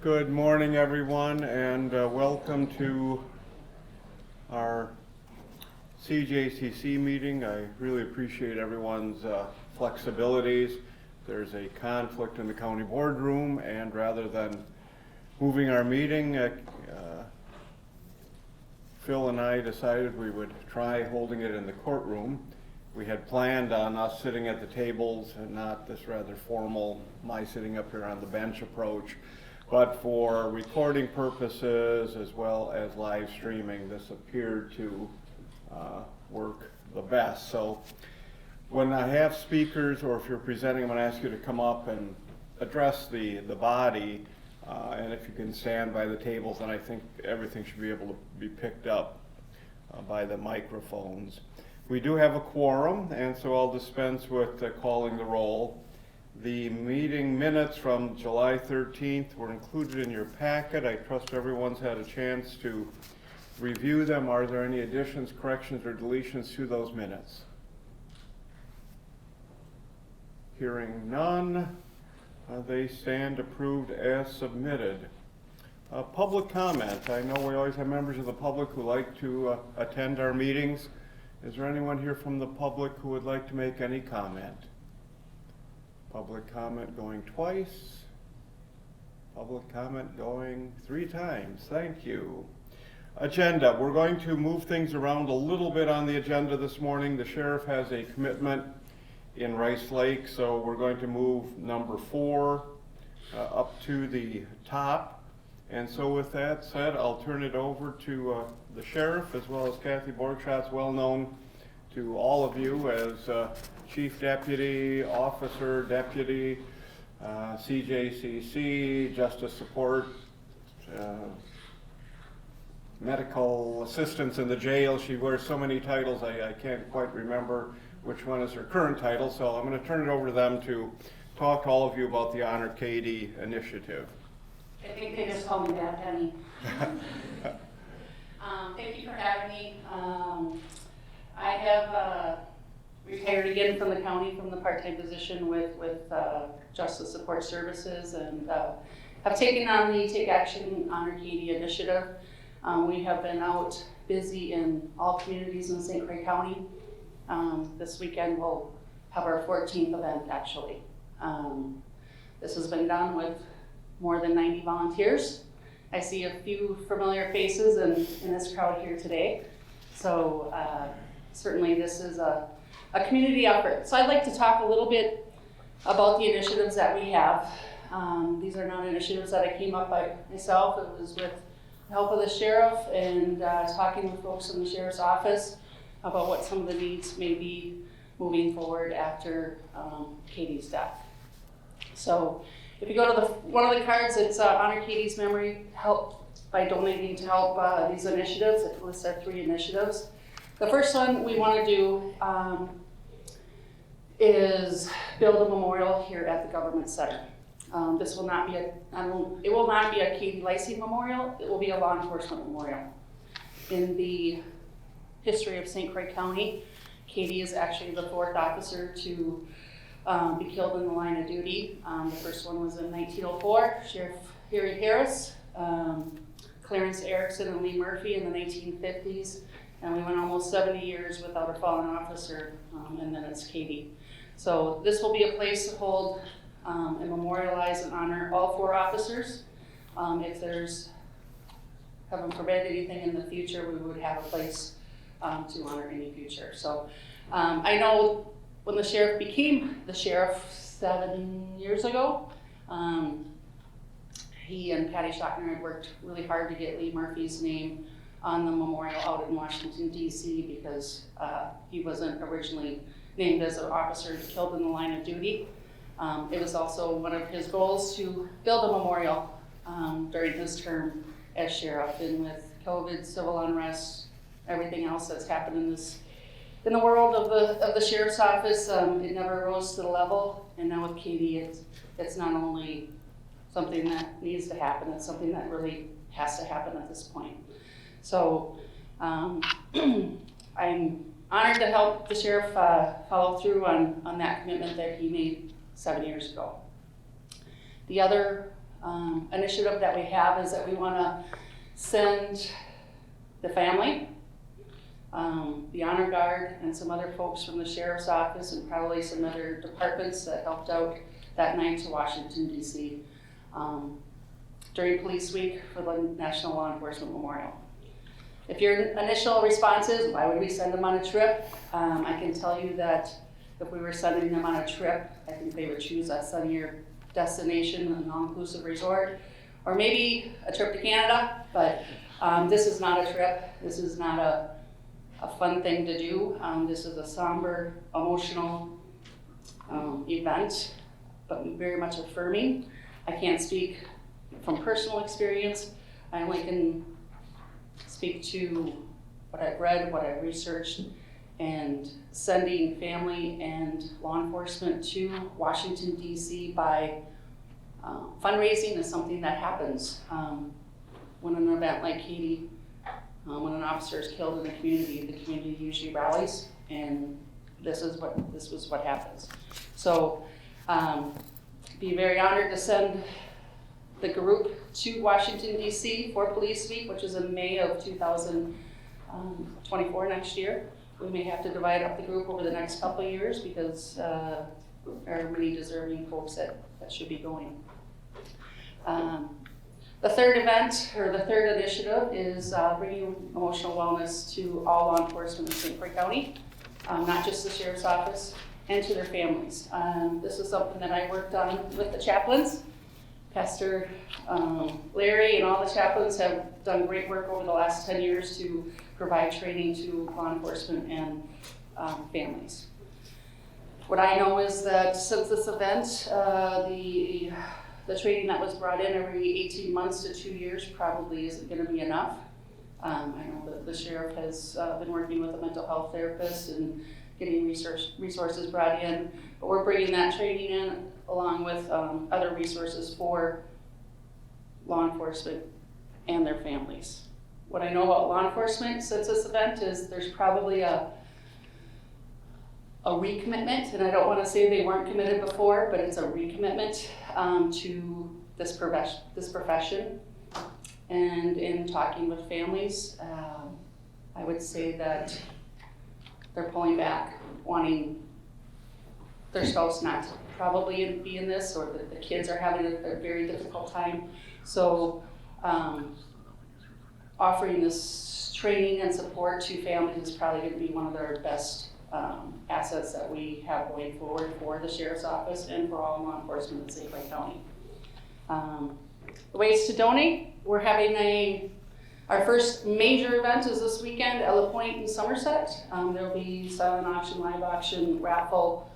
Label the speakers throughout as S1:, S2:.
S1: Good morning, everyone, and welcome to our CJCC meeting. I really appreciate everyone's flexibilities. There's a conflict in the county boardroom, and rather than moving our meeting, Phil and I decided we would try holding it in the courtroom. We had planned on us sitting at the tables and not this rather formal, my sitting up here on the bench approach. But for recording purposes as well as live streaming, this appeared to work the best. So when I have speakers, or if you're presenting, I'm going to ask you to come up and address the body. And if you can stand by the tables, then I think everything should be able to be picked up by the microphones. We do have a quorum, and so I'll dispense with calling the roll. The meeting minutes from July 13th were included in your packet. I trust everyone's had a chance to review them. Are there any additions, corrections, or deletions to those minutes? Hearing none, they stand approved as submitted. Public comment. I know we always have members of the public who like to attend our meetings. Is there anyone here from the public who would like to make any comment? Public comment going twice. Public comment going 3 times. Thank you. Agenda. We're going to move things around a little bit on the agenda this morning. The sheriff has a commitment in Rice Lake, so we're going to move number 4 up to the top. And so with that said, I'll turn it over to the sheriff, as well as Kathy Borgschatz, well known to all of you as Chief Deputy, Officer, Deputy, CJCC, Justice Support, Medical Assistance in the jail. She wears so many titles, I can't quite remember which one is her current title, so I'm going to turn it over to them to talk to all of you about the Honor Katie initiative.
S2: I think they just call me that, Penny. Thank you for having me. I have retired again from the county from the part-time position with Justice Support Services, and have taken on the Take Action Honor Katie initiative. We have been out busy in all communities in St. Croix County. This weekend we'll have our 14th event actually. This has been done with more than 90 volunteers. I see a few familiar faces in this crowd here today. So certainly this is a community effort. So I'd like to talk a little bit about the initiatives that we have. These are not initiatives that I came up by myself. It was with the help of the sheriff and talking with folks in the sheriff's office about what some of the needs may be moving forward after Katie's death. So if you go to one of the cards, it's Honor Katie's Memory, help by donating to help these initiatives. It lists our 3 initiatives. The first one we want to do is build a memorial here at the Government Center. This will not be it will not be a Katie Lacey memorial. It will be a law enforcement memorial. In the history of St. Croix County, Katie is actually the 4th officer to be killed in the line of duty. The first one was in 1904, Sheriff Harry Harris, Clarence Erickson and Lee Murphy in the 1950s, and we went almost 70 years without a fallen officer, and then it's Katie. So this will be a place to hold and memorialize and honor all 4 officers. If there's, heaven forbid, anything in the future, we would have a place to honor any future. So I know when the sheriff became the sheriff 7 years ago, he and Patty Schockner had worked really hard to get Lee Murphy's name on the memorial out in Washington, D.C. because he wasn't originally named as an officer killed in the line of duty. It was also one of his goals to build a memorial during his term as sheriff, and with COVID, civil unrest, everything else that's happened in the world of the sheriff's office, it never rose to the level. And now with Katie, it's not only something that needs to happen, it's something that really has to happen at this point. So I'm honored to help the sheriff follow through on that commitment that he made 7 years ago. The other initiative that we have is that we want to send the family, the honor guard, and some other folks from the sheriff's office and probably some other departments that helped out that night to Washington, D.C. During Police Week for the National Law Enforcement Memorial. If your initial response is, why would we send them on a trip? I can tell you that if we were sending them on a trip, I think they would choose a sunnier destination, an all-inclusive resort, or maybe a trip to Canada, but this is not a trip. This is not a fun thing to do. This is a somber, emotional event, but very much affirming. I can't speak from personal experience. I only can speak to what I've read, what I've researched, and sending family and law enforcement to Washington, D.C. by fundraising is something that happens when an event like Katie, when an officer is killed in the community usually rallies, and this was what happens. So, be very honored to send the group to Washington, D.C. for Police Week, which is in May of 2024 next year. We may have to divide up the group over the next couple of years because there are many deserving folks that should be going. The third event, or the third initiative, is bringing emotional wellness to all law enforcement in St. Croix County, not just the Sheriff's Office, and to their families. This is something that I worked on with the chaplains. Pastor Larry and all the chaplains have done great work over the last 10 years to provide training to law enforcement and families. What I know is that since this event, the training that was brought in every 18 months to 2 years probably isn't going to be enough. I know that the sheriff has been working with a mental health therapist and getting resources brought in, but we're bringing that training in along with other resources for law enforcement and their families. What I know about law enforcement since this event is there's probably a recommitment, and I don't want to say they weren't committed before, but it's a recommitment to this profession. And in talking with families, I would say that they're pulling back, wanting their spouse not to probably be in this, or that the kids are having a very difficult time. So offering this training and support to families is probably going to be one of their best assets that we have going forward for the Sheriff's Office and for all law enforcement in St. Croix County. The ways to donate, we're having our first major event is this weekend at La Pointe in Somerset. There'll be silent auction, live auction, raffle.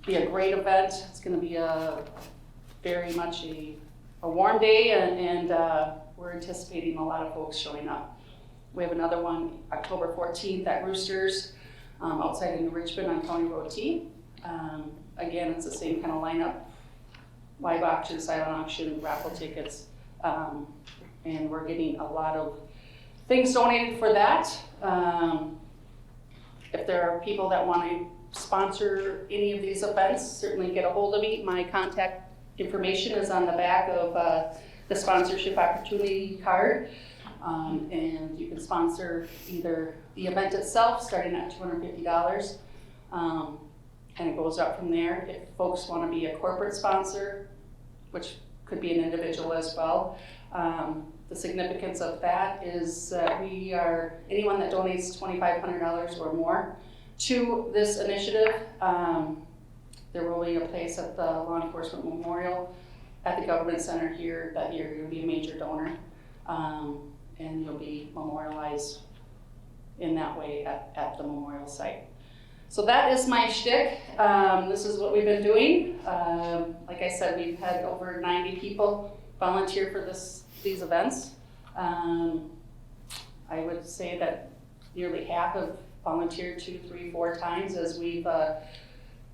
S2: Be a great event. It's going to be very much a warm day, and we're anticipating a lot of folks showing up. We have another one October 14th at Roosters outside in Richmond on County Road T. Again, it's the same kind of lineup: live auction, silent auction, raffle tickets, and we're getting a lot of things donated for that. If there are people that want to sponsor any of these events, certainly get a hold of me. My contact information is on the back of the sponsorship opportunity card. And you can sponsor either the event itself, starting at $250, and it goes up from there. If folks want to be a corporate sponsor, which could be an individual as well, the significance of that is anyone that donates $2,500 or more to this initiative, there will be a place at the Law Enforcement Memorial at the Government Center here that you're going to be a major donor. And you'll be memorialized in that way at the memorial site. So that is my shtick. This is what we've been doing. Like I said, we've had over 90 people volunteer for these events. I would say that nearly half have volunteered 2, 3, 4 times as we've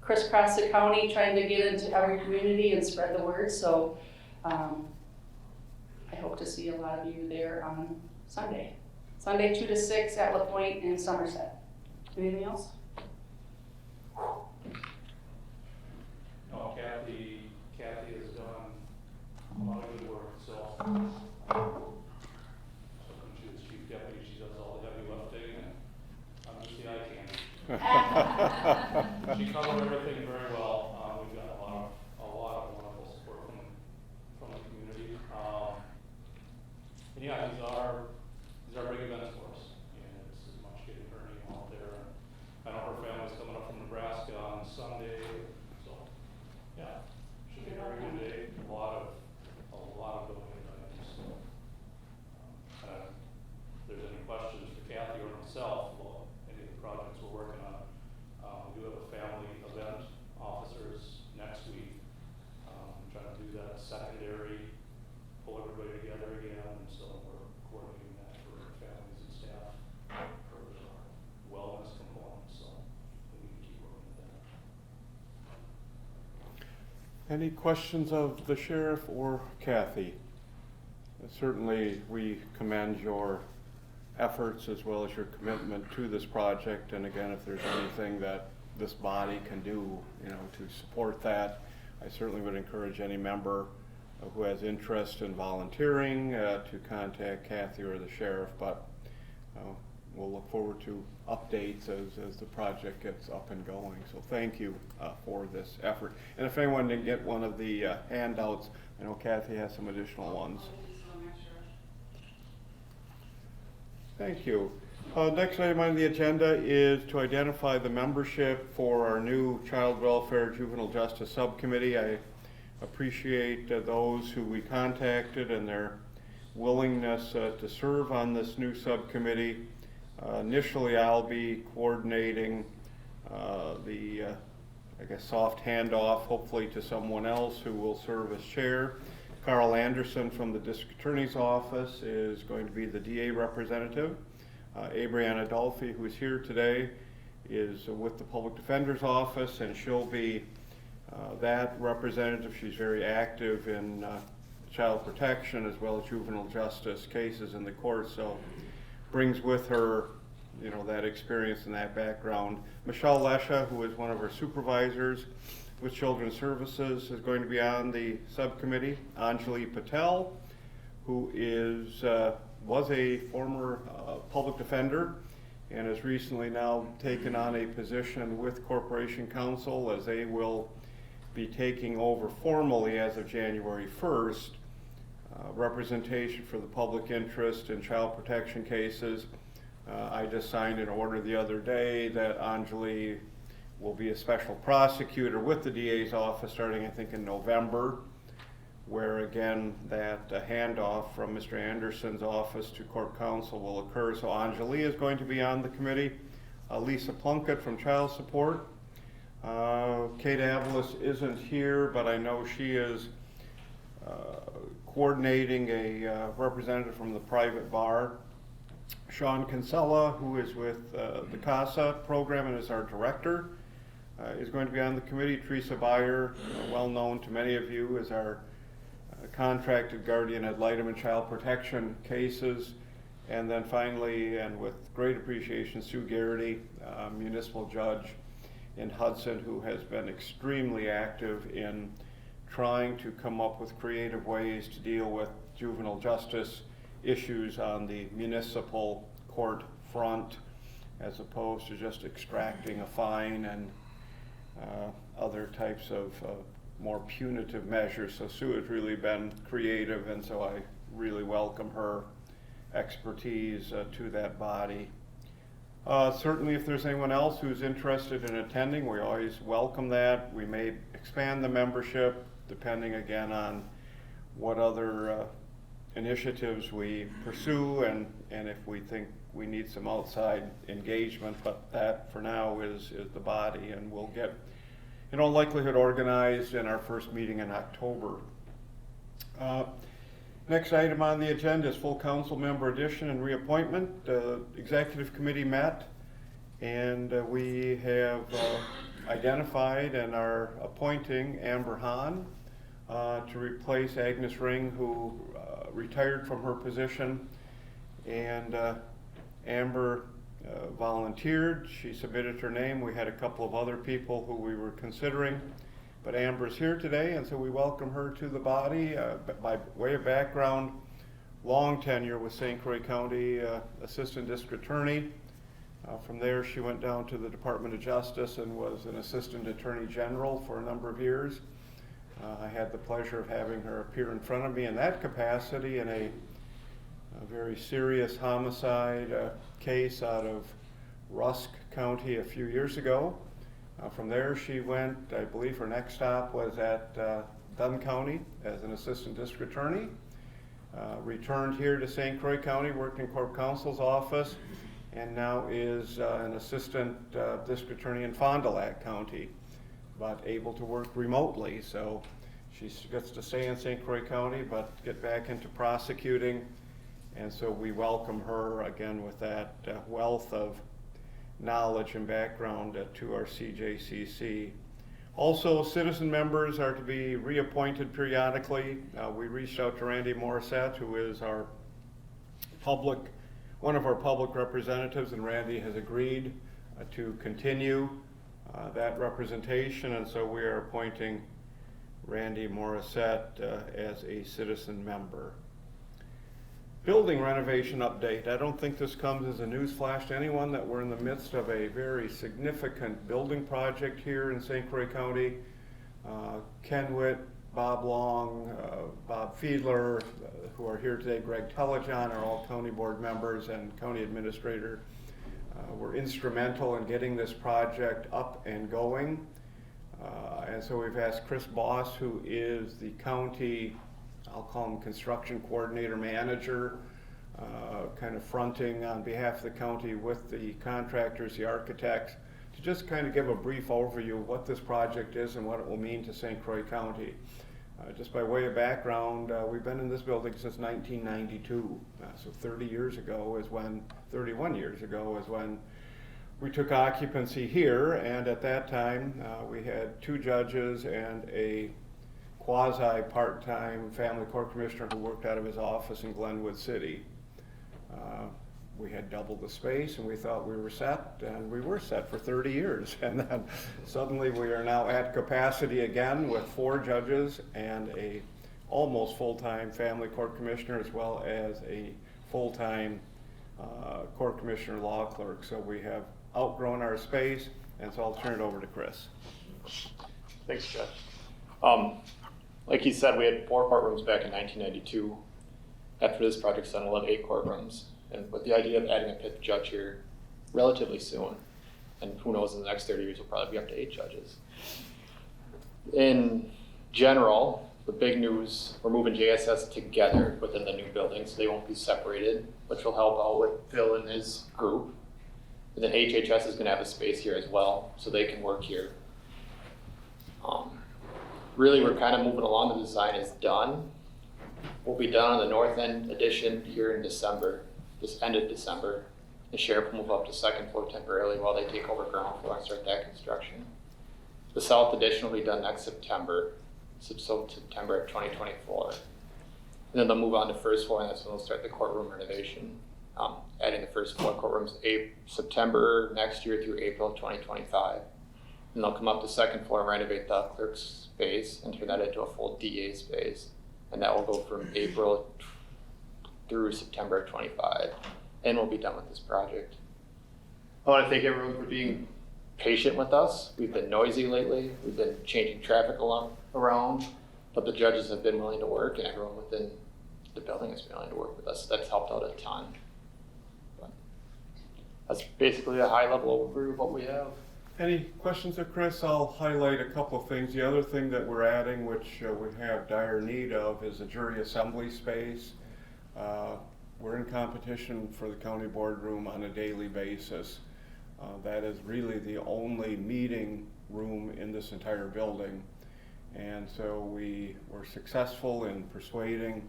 S2: crisscrossed the county trying to get into every community and spread the word. So I hope to see a lot of you there on Sunday. Sunday 2 to 6 at La Pointe in Somerset. Anything else?
S3: No, Kathy has done She was chief deputy, she does all the heavy lifting, and I'm just the eye candy. She covered everything very well. We've got a lot of wonderful support from the community. And yeah, these are big events for us, and it's as much getting her name out there. And I know her family's coming up from Nebraska on Sunday, so yeah, should be a very good day. A lot of donated items. So, if there's any questions for Kathy or myself about any of the projects we're working on, we do have a family event, officers, next week. Trying to do that secondary, pull everybody together again, and so we're coordinating that for families and staff for our wellness component, so we need to keep working at that.
S1: Any questions of the sheriff or Kathy? Certainly, we commend your efforts as well as your commitment to this project. And again, if there's anything that this body can do, to support that, I certainly would encourage any member who has interest in volunteering to contact Kathy or the sheriff. But we'll look forward to updates as the project gets up and going. So thank you for this effort. And if anyone didn't get one of the handouts, I know Kathy has some additional ones. Thank you. Next item on the agenda is to identify the membership for our new Child Welfare Juvenile Justice Subcommittee. I appreciate those who we contacted and their willingness to serve on this new subcommittee. Initially, I'll be coordinating the soft handoff, hopefully to someone else who will serve as chair. Carl Anderson from the District Attorney's Office is going to be the DA representative. Abriana Dolphy, who is here today, is with the Public Defender's Office, and she'll be that representative. She's very active in child protection as well as juvenile justice cases in the court, so brings with her that experience and that background. Michelle Lesha, who is one of our supervisors with Children's Services, is going to be on the subcommittee. Anjali Patel, who was a former public defender and has recently now taken on a position with Corporation Counsel, as they will be taking over formally as of January 1st, representation for the public interest in child protection cases. I just signed an order the other day that Anjali will be a special prosecutor with the DA's office starting, I think, in November, where again that handoff from Mr. Anderson's office to Court Counsel will occur. So Anjali is going to be on the committee. Lisa Plunkett from Child Support. Kate Avalos isn't here, but I know she is coordinating a representative from the private bar. Sean Kinsella, who is with the CASA program and is our director, is going to be on the committee. Teresa Beyer, well known to many of you, is our contracted guardian ad litem in child protection cases. And then finally, and with great appreciation, Sue Garrity, municipal judge in Hudson, who has been extremely active in trying to come up with creative ways to deal with juvenile justice issues on the municipal court front, as opposed to just extracting a fine and other types of more punitive measures. So Sue has really been creative, and so I really welcome her expertise to that body. Certainly if there's anyone else who's interested in attending, we always welcome that. We may expand the membership depending again on what other initiatives we pursue and if we think we need some outside engagement, but that for now is the body, and we'll get in all likelihood organized in our first meeting in October. Next item on the agenda is full council member addition and reappointment. Executive committee met, and we have identified and are appointing Amber Hahn to replace Agnes Ring, who retired from her position. And Amber volunteered. She submitted her name. We had a couple of other people who we were considering. But Amber's here today, and so we welcome her to the body. By way of background, long tenure with St. Croix County Assistant District Attorney. From there, she went down to the Department of Justice and was an Assistant Attorney General for a number of years. I had the pleasure of having her appear in front of me in that capacity in a very serious homicide case out of Rusk County a few years ago. From there, she went, I believe her next stop was at Dunn County as an Assistant District Attorney. Returned here to St. Croix County, worked in Corp Counsel's office, and now is an Assistant District Attorney in Fond du Lac County, but able to work remotely. So she gets to stay in St. Croix County, but get back into prosecuting. And so we welcome her again with that wealth of knowledge and background to our CJCC. Also, citizen members are to be reappointed periodically. We reached out to Randy Morissette, who is one of our public representatives, and Randy has agreed to continue that representation, and so we are appointing Randy Morissette as a citizen member. Building renovation update. I don't think this comes as a news flash to anyone that we're in the midst of a very significant building project here in St. Croix County. Ken Witt, Bob Long, Bob Fiedler, who are here today, Greg Telejohn, are all county board members and county administrator. Were instrumental in getting this project up and going. And so we've asked Chris Boss, who is the county, I'll call him construction coordinator manager, kind of fronting on behalf of the county with the contractors, the architects, to just kind of give a brief overview of what this project is and what it will mean to St. Croix County. Just by way of background, we've been in this building since 1992. So 31 years ago is when we took occupancy here, and at that time we had 2 judges and a quasi-part-time family court commissioner who worked out of his office in Glenwood City. We had doubled the space and we thought we were set, and we were set for 30 years. And then suddenly we are now at capacity again with 4 judges and a almost full-time family court commissioner, as well as a full-time court commissioner law clerk. So we have outgrown our space, and so I'll turn it over to Chris.
S4: Thanks, Jeff. Like he said, we had 4 courtrooms back in 1992. After this project's done, we'll have 8 courtrooms. And with the idea of adding a 5th judge here relatively soon, and who knows, in the next 30 years, we'll probably be up to 8 judges. In general, the big news, we're moving JSS together within the new building, so they won't be separated, which will help out with Phil and his group. And then HHS is gonna have a space here as well, so they can work here. Really, we're kind of moving along. The design is done. We'll be done on the north end addition here in December, this end of December. The sheriff will move up to 2nd floor temporarily while they take over ground floor and start that construction. The south addition will be done next September, so September of 2024. And then they'll move on to 1st floor, and that's when they'll start the courtroom renovation. Adding the 1st floor courtrooms September next year through April 2025. And they'll come up to 2nd floor and renovate the clerk's space and turn that into a full DA space. And that will go from April through September of 25. And we'll be done with this project. I want to thank everyone for being patient with us. We've been noisy lately. We've been changing traffic around, but the judges have been willing to work, and everyone within the building has been willing to work with us. That's helped out a ton. But that's basically a high-level overview of what we have.
S1: Any questions of Chris? I'll highlight a couple of things. The other thing that we're adding, which we have dire need of, is a jury assembly space. We're in competition for the county boardroom on a daily basis. That is really the only meeting room in this entire building. And so we were successful in persuading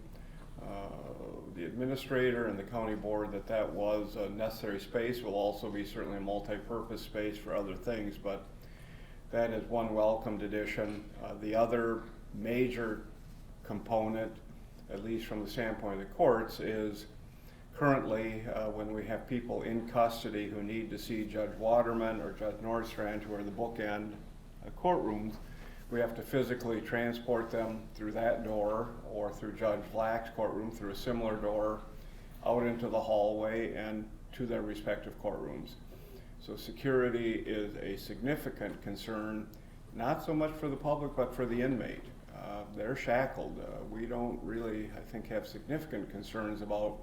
S1: the administrator and the county board that that was a necessary space. Will also be certainly a multi-purpose space for other things, but that is one welcomed addition. The other major component, at least from the standpoint of the courts, is currently when we have people in custody who need to see Judge Waterman or Judge Nordstrand, who are the bookend courtrooms, we have to physically transport them through that door or through Judge Black's courtroom through a similar door out into the hallway and to their respective courtrooms. So security is a significant concern, not so much for the public, but for the inmate. They're shackled. We don't really, I think, have significant concerns about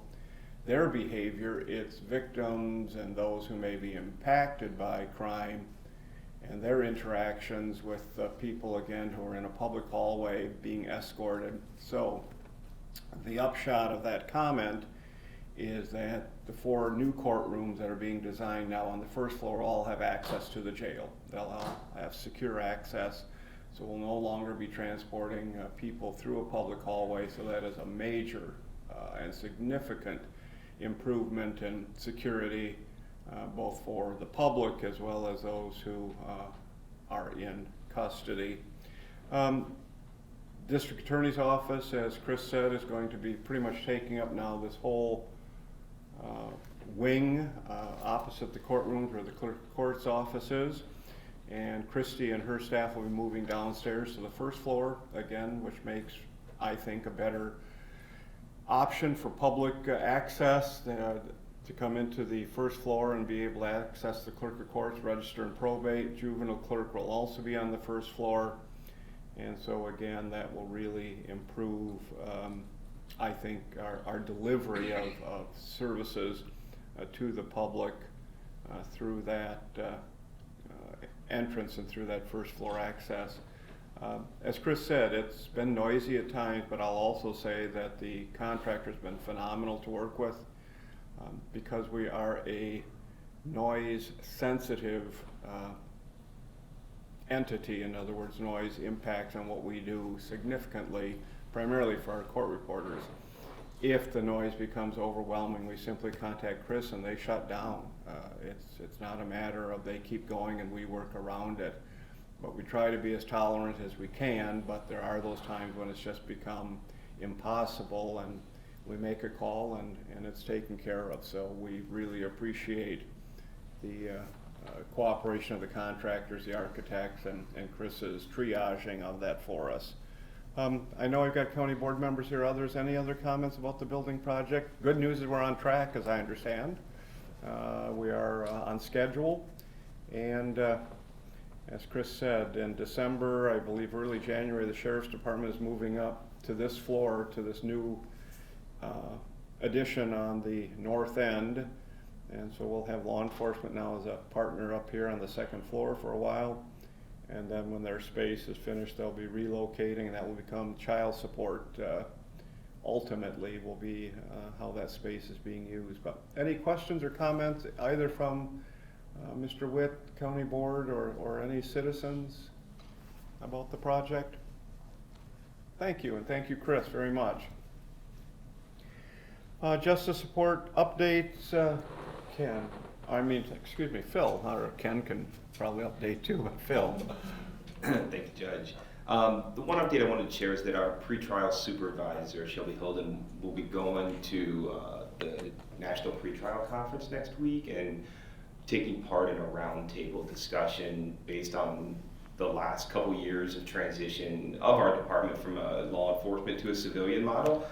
S1: their behavior. It's victims and those who may be impacted by crime and their interactions with people, again, who are in a public hallway being escorted. So the upshot of that comment is that the 4 new courtrooms that are being designed now on the first floor all have access to the jail. They'll all have secure access, so we'll no longer be transporting people through a public hallway, so that is a major and significant improvement in security, both for the public as well as those who are in custody. District Attorney's Office, as Chris said, is going to be pretty much taking up now this whole wing opposite the courtrooms where the clerk of court's office is. And Christy and her staff will be moving downstairs to the first floor again, which makes, I think, a better option for public access to come into the first floor and be able to access the clerk of courts, register and probate. Juvenile clerk will also be on the first floor. And so again, that will really improve, I think, our delivery of services to the public through that entrance and through that first floor access. As Chris said, it's been noisy at times, but I'll also say that the contractor's been phenomenal to work with because we are a noise-sensitive entity. In other words, noise impacts on what we do significantly, primarily for our court reporters. If the noise becomes overwhelming, we simply contact Chris and they shut down. It's not a matter of they keep going and we work around it. But we try to be as tolerant as we can, but there are those times when it's just become impossible and we make a call and it's taken care of. So we really appreciate the cooperation of the contractors, the architects, and Chris's triaging of that for us. I know I've got county board members here. Others, any other comments about the building project? Good news is we're on track, as I understand. We are on schedule, and as Chris said, in December, I believe early January, the Sheriff's Department is moving up to this floor, to this new addition on the north end. And so we'll have law enforcement now as a partner up here on the second floor for a while. And then when their space is finished, they'll be relocating, and that will become child support. Ultimately will be how that space is being used. But any questions or comments either from Mr. Witt, County Board, or any citizens about the project? Thank you, and thank you, Chris, very much. Justice support updates, Phil, or Ken can probably update too, but Phil.
S5: Thank you, Judge. The one update I wanted to share is that our pretrial supervisor, Shelby Holden, will be going to the National Pretrial Conference next week and taking part in a roundtable discussion based on the last couple years of transition of our department from a law enforcement to a civilian model.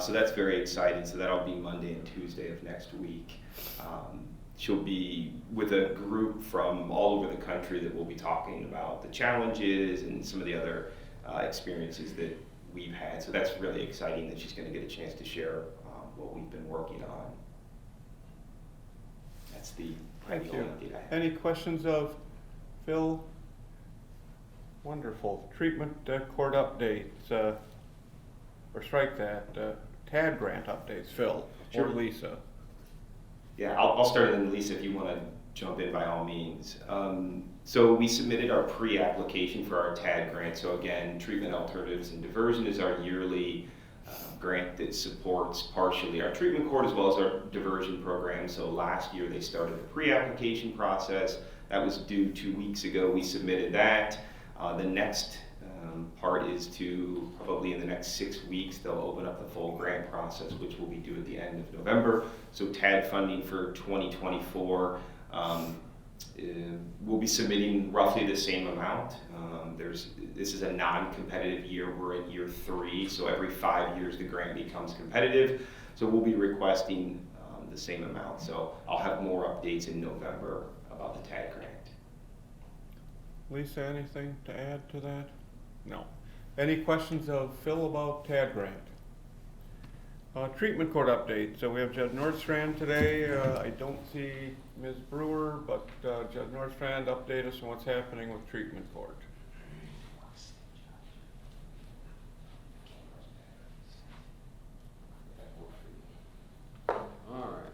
S5: So that's very exciting. So that'll be Monday and Tuesday of next week. She'll be with a group from all over the country that will be talking about the challenges and some of the other experiences that we've had. So that's really exciting that she's going to get a chance to share what we've been working on. That's the only update I have.
S1: Any questions of Phil? Wonderful. Treatment court updates, or strike that, TAD grant updates, Phil,
S5: Sure.
S1: or Lisa.
S5: Yeah, I'll start, and then Lisa, if you want to jump in by all means. So we submitted our pre-application for our TAD grant. So again, Treatment Alternatives and Diversion is our yearly grant that supports partially our treatment court as well as our diversion program. So last year they started the pre-application process. That was due 2 weeks ago. We submitted that. The next part is to probably in the next 6 weeks, they'll open up the full grant process, which will be due at the end of November. So TAD funding for 2024 we'll be submitting roughly the same amount. This is a non-competitive year. We're in year 3, so every 5 years the grant becomes competitive. So we'll be requesting the same amount. So I'll have more updates in November about the TAD grant.
S1: Lisa, anything to add to that? No. Any questions of Phil about TAD grant? Treatment court update. So we have Judge Nordstrand today. I don't see Ms. Brewer, but Judge Nordstrand, update us on what's happening with treatment court.
S6: All right.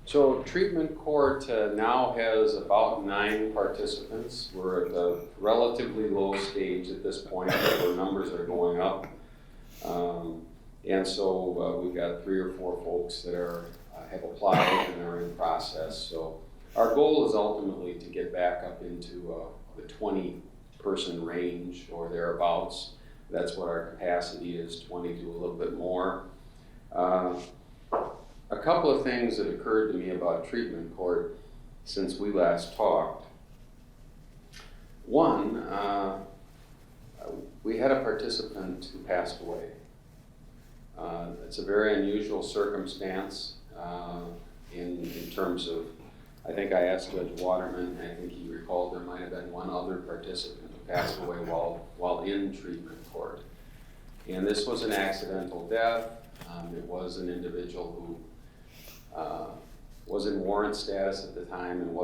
S6: So treatment court now has about 9 participants. We're at a relatively low stage at this point where numbers are going up. And so we've got 3 or 4 folks that have applied and are in process. So our goal is ultimately to get back up into the 20-person range or thereabouts. That's what our capacity is, 20 to a little bit more. A couple of things that occurred to me about treatment court since we last talked. One, we had a participant who passed away. It's a very unusual circumstance in terms of, I think I asked Judge Waterman, I think he recalled there might have been one other participant who passed away while in treatment court. And this was an accidental death. It was an individual who was in warrant status at the time and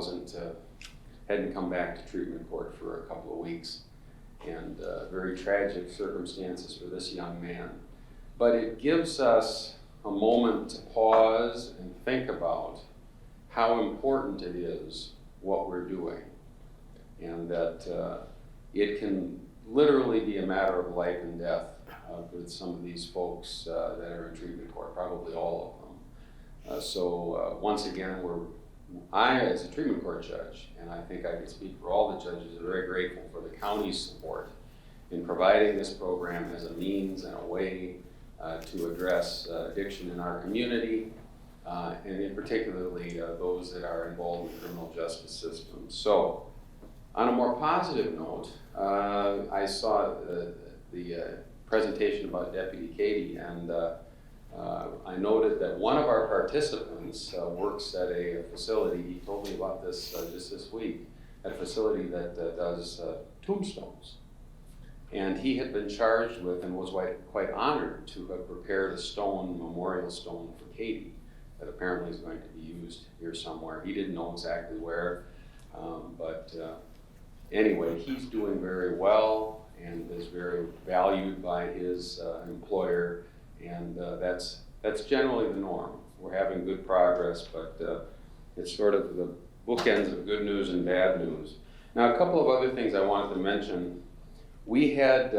S6: hadn't come back to treatment court for a couple of weeks. And very tragic circumstances for this young man. But it gives us a moment to pause and think about how important it is what we're doing. And that it can literally be a matter of life and death with some of these folks that are in treatment court, probably all of them. So once again, I as a treatment court judge, and I think I can speak for all the judges, are very grateful for the county's support in providing this program as a means and a way to address addiction in our community, and in particularly those that are involved in the criminal justice system. So on a more positive note, I saw the presentation about Deputy Katie, and I noted that one of our participants works at a facility. He told me about this just this week, at a facility that does tombstones. And he had been charged with and was quite honored to have prepared a memorial stone for Katie that apparently is going to be used here somewhere. He didn't know exactly where, but anyway, he's doing very well and is very valued by his employer, and that's generally the norm. We're having good progress, but it's sort of the bookends of good news and bad news. Now, a couple of other things I wanted to mention. We had,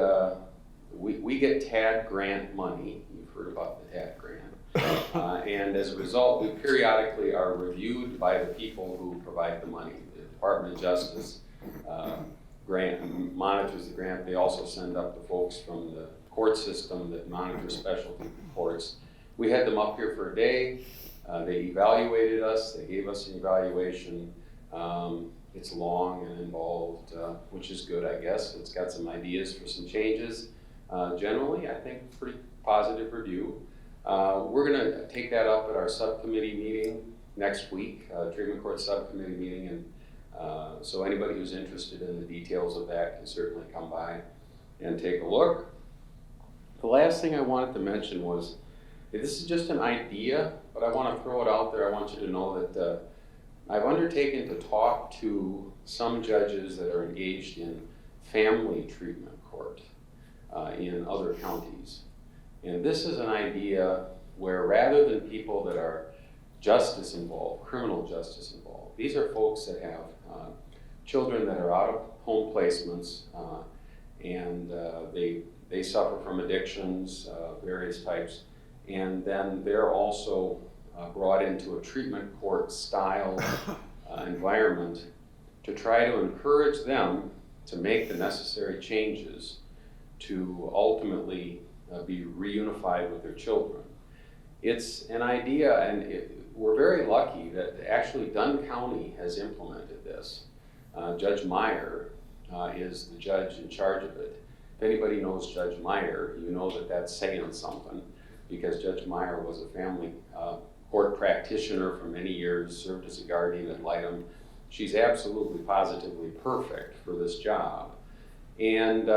S6: we get TAD grant money. You've heard about the TAD grant. And as a result, we periodically are reviewed by the people who provide the money. The Department of Justice grant monitors the grant. They also send up the folks from the court system that monitor specialty courts. We had them up here for a day. They evaluated us. They gave us an evaluation. It's long and involved, which is good, I guess. It's got some ideas for some changes. Generally, I think pretty positive review. We're going to take that up at our subcommittee meeting next week, treatment court subcommittee meeting, and so anybody who's interested in the details of that can certainly come by and take a look. The last thing I wanted to mention was, this is just an idea, but I want to throw it out there. I want you to know that I've undertaken to talk to some judges that are engaged in family treatment court in other counties. And this is an idea where rather than people that are justice involved, criminal justice involved, these are folks that have children that are out of home placements and they suffer from addictions, various types, and then they're also brought into a treatment court style environment to try to encourage them to make the necessary changes to ultimately be reunified with their children. It's an idea, and we're very lucky that actually Dunn County has implemented this. Judge Meyer is the judge in charge of it. If anybody knows Judge Meyer, you know that that's saying something, because Judge Meyer was a family court practitioner for many years, served as a guardian ad litem. She's absolutely positively perfect for this job. And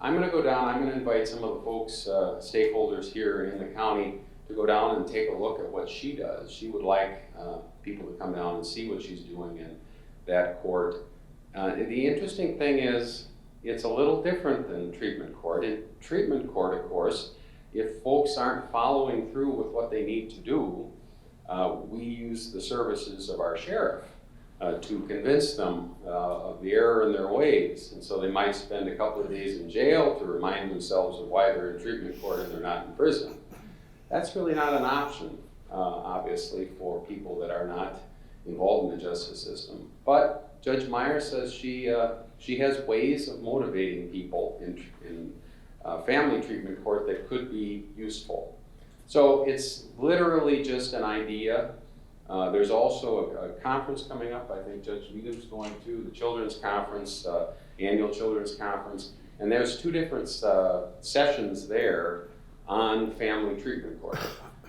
S6: I'm gonna go down, I'm gonna invite some of the folks, stakeholders here in the county to go down and take a look at what she does. She would like people to come down and see what she's doing in that court. The interesting thing is, it's a little different than treatment court. In treatment court, of course, if folks aren't following through with what they need to do, we use the services of our sheriff to convince them of the error in their ways. And so they might spend a couple of days in jail to remind themselves of why they're in treatment court and they're not in prison. That's really not an option, obviously, for people that are not involved in the justice system. But Judge Meyer says she has ways of motivating people in family treatment court that could be useful. So it's literally just an idea. There's also a conference coming up. I think Judge Weedham's going to, the Children's Conference, annual Children's Conference. And there's 2 different sessions there on family treatment court.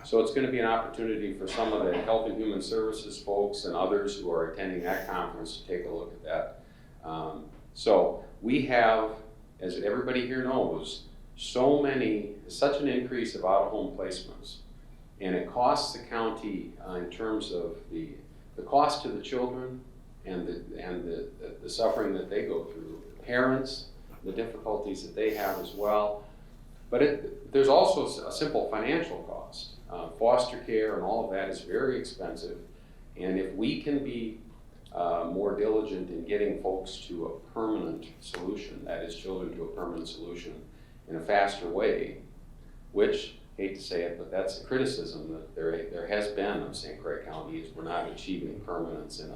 S6: So it's going to be an opportunity for some of the Health and Human Services folks and others who are attending that conference to take a look at that. So we have, as everybody here knows, such an increase of out-of-home placements. And it costs the county in terms of the cost to the children and the suffering that they go through, the parents, the difficulties that they have as well. But there's also a simple financial cost. Foster care and all of that is very expensive. And if we can be more diligent in getting folks to a permanent solution, that is, children to a permanent solution in a faster way, which, hate to say it, but that's a criticism that there has been of St. Croix County, is we're not achieving permanence in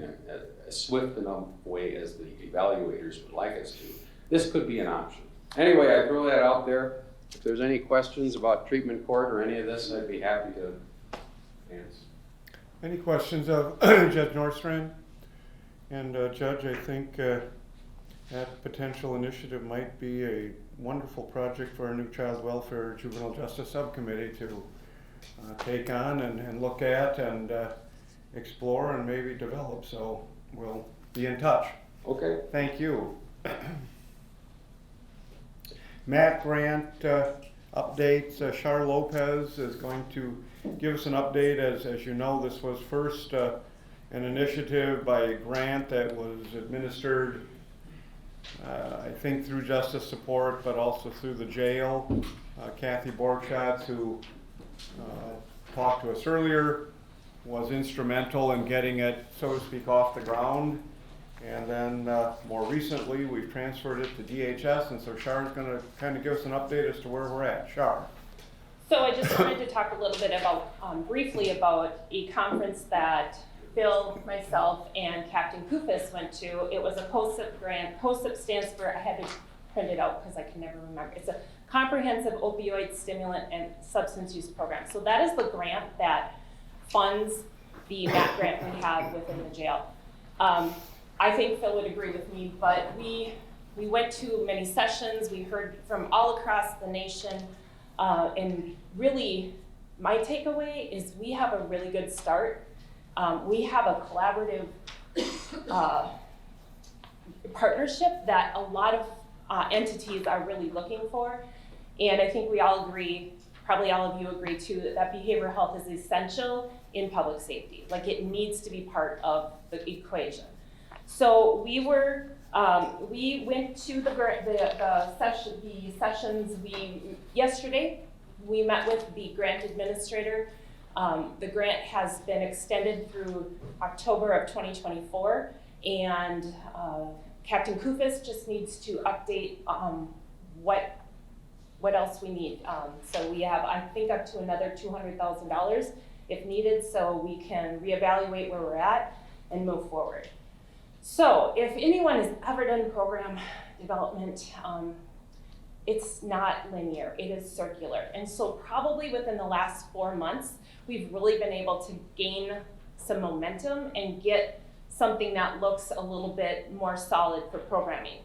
S6: a swift enough way as the evaluators would like us to. This could be an option. Anyway, I throw that out there. If there's any questions about treatment court or any of this, I'd be happy to answer.
S1: Any questions of Judge Nordstrand? And Judge, I think that potential initiative might be a wonderful project for our new Child Welfare Juvenile Justice Subcommittee to take on and look at and explore and maybe develop. So we'll be in touch.
S6: Okay.
S1: Thank you. Matt Grant updates. Char Lopez is going to give us an update. As you know, this was first an initiative by a grant that was administered I think through Justice Support, but also through the jail. Kathy Borchatz, who talked to us earlier, was instrumental in getting it, so to speak, off the ground. And then more recently, we've transferred it to DHS, and so Char's going to kind of give us an update as to where we're at. Char.
S7: So I just wanted to talk a little bit about, briefly about a conference that Bill, myself, and Captain Kufis went to. It was a COSIP grant. COSIP stands for, I had to print it out because I can never remember. It's a Comprehensive Opioid Stimulant and Substance Use Program. So that is the grant that funds the MAT grant we have within the jail. I think Phil would agree with me, but we went to many sessions. We heard from all across the nation, and really my takeaway is we have a really good start. We have a collaborative partnership that a lot of entities are really looking for. And I think we all agree, probably all of you agree too, that behavioral health is essential in public safety. Like, it needs to be part of the equation. So we went to the sessions. Yesterday we met with the grant administrator. The grant has been extended through October of 2024, and Captain Kufis just needs to update what else we need. So we have, I think, up to another $200,000 if needed, so we can reevaluate where we're at and move forward. So if anyone has ever done program development, it's not linear, it is circular. And so probably within the last 4 months, we've really been able to gain some momentum and get something that looks a little bit more solid for programming.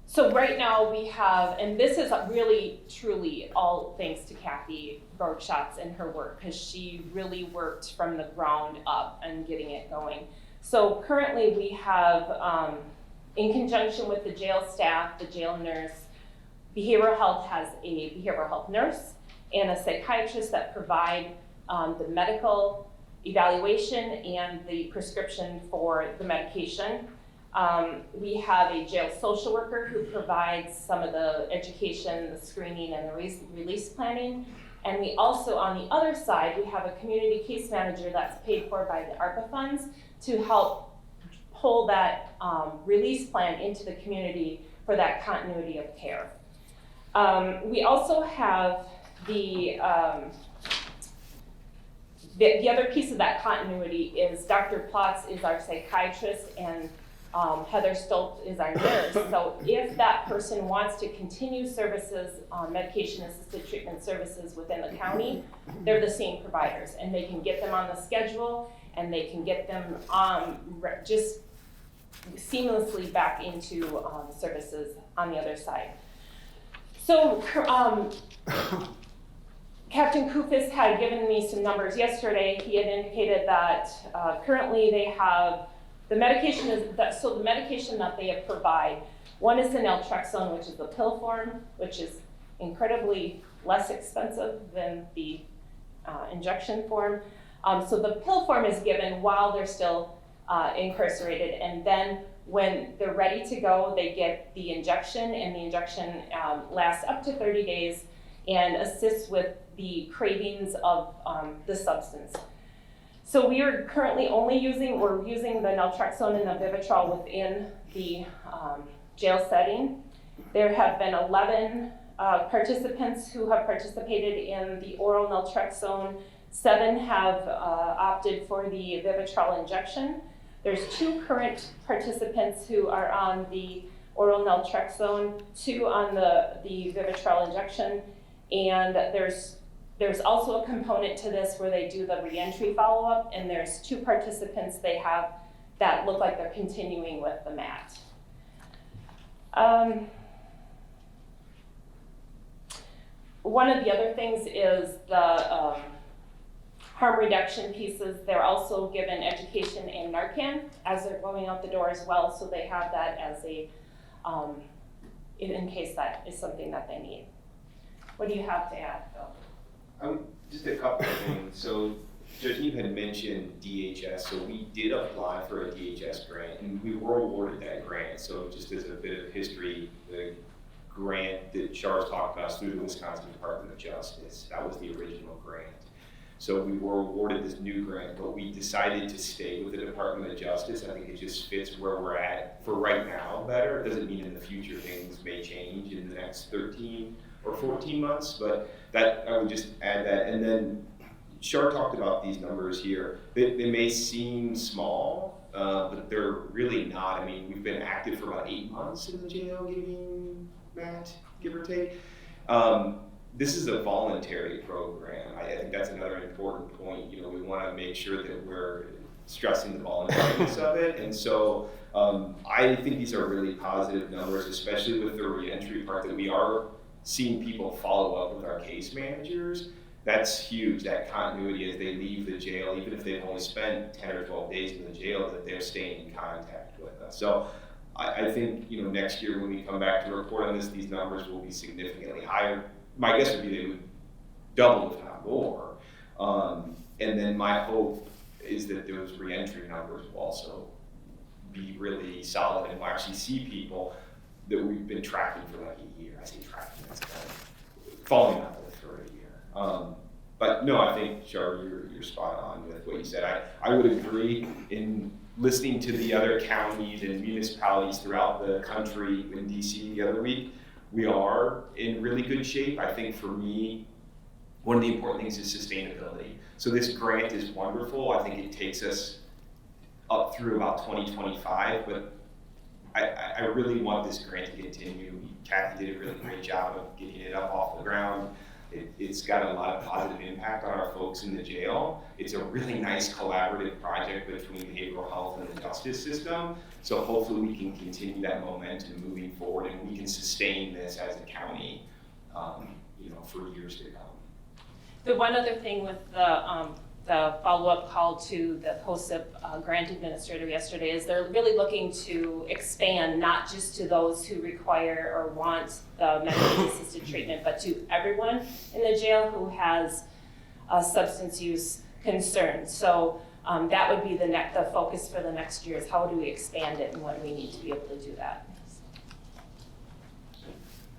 S7: So right now we have, and this is really truly all thanks to Kathy Bergschatz and her work, because she really worked from the ground up and getting it going. So currently we have, in conjunction with the jail staff, the jail nurse, behavioral health has a behavioral health nurse and a psychiatrist that provide the medical evaluation and the prescription for the medication. We have a jail social worker who provides some of the education, the screening, and the release planning. And we also, on the other side, we have a community case manager that's paid for by the ARPA funds to help pull that release plan into the community for that continuity of care. We also have the other piece of that continuity is Dr. Plotz is our psychiatrist and Heather Stoltz is our nurse. So if that person wants to continue services, medication-assisted treatment services within the county, they're the same providers, and they can get them on the schedule, and they can get them just seamlessly back into services on the other side. So Captain Kufis had given me some numbers yesterday. He had indicated that currently they have the medication the medication that they provide, one is the naltrexone, which is the pill form, which is incredibly less expensive than the injection form. So the pill form is given while they're still incarcerated, and then when they're ready to go, they get the injection, and the injection lasts up to 30 days and assists with the cravings of the substance. So we are currently we're using the naltrexone and the Vivitrol within the jail setting. There have been 11 participants who have participated in the oral naltrexone. 7 have opted for the Vivitrol injection. There's 2 current participants who are on the oral naltrexone, 2 on the Vivitrol injection, and there's also a component to this where they do the reentry follow-up, and there's 2 participants they have that look like they're continuing with the MAT. One of the other things is the harm reduction pieces. They're also given education in Narcan as they're going out the door as well, so they have that as a, in case that is something that they need. What do you have to add, Phil?
S5: Just a couple of things. So Judge Eve had mentioned DHS, so we did apply for a DHS grant, and we were awarded that grant. So just as a bit of history, the grant that Char's talked about is through the Wisconsin Department of Justice. That was the original grant. So we were awarded this new grant, but we decided to stay with the Department of Justice. I think it just fits where we're at for right now better. It doesn't mean in the future things may change in the next 13 or 14 months, but that I would just add that. And then Char talked about these numbers here. They may seem small, but they're really not. I mean, we've been active for about 8 months in the jail, giving Matt, give or take. This is a voluntary program. I think that's another important point. You know, we want to make sure that we're stressing the voluntariness of it. And so I think these are really positive numbers, especially with the reentry part, that we are seeing people follow up with our case managers. That's huge, that continuity as they leave the jail, even if they've only spent 10 or 12 days in the jail, that they're staying in contact with us. So I think, you know, next year when we come back to report on this, these numbers will be significantly higher. My guess would be they would double, if not more. And then my hope is that those reentry numbers will also be really solid, and we'll actually see people that we've been tracking for like a year. I say tracking, that's kind of falling out of for a year. But no, I think, Char, you're spot on with what you said. I would agree. In listening to the other counties and municipalities throughout the country in DC the other week, we are in really good shape. I think for me, one of the important things is sustainability. So this grant is wonderful. I think it takes us up through about 2025, but I really want this grant to continue. Kathy did a really great job of getting it up off the ground. It's got a lot of positive impact on our folks in the jail. It's a really nice collaborative project between behavioral health and the justice system. So hopefully we can continue that momentum moving forward, and we can sustain this as a county, for years to come.
S7: The one other thing with the follow-up call to the POSIP grant administrator yesterday is they're really looking to expand not just to those who require or want the medically assisted treatment, but to everyone in the jail who has a substance use concern. So that would be the focus for the next year is how do we expand it and what do we need to be able to do that.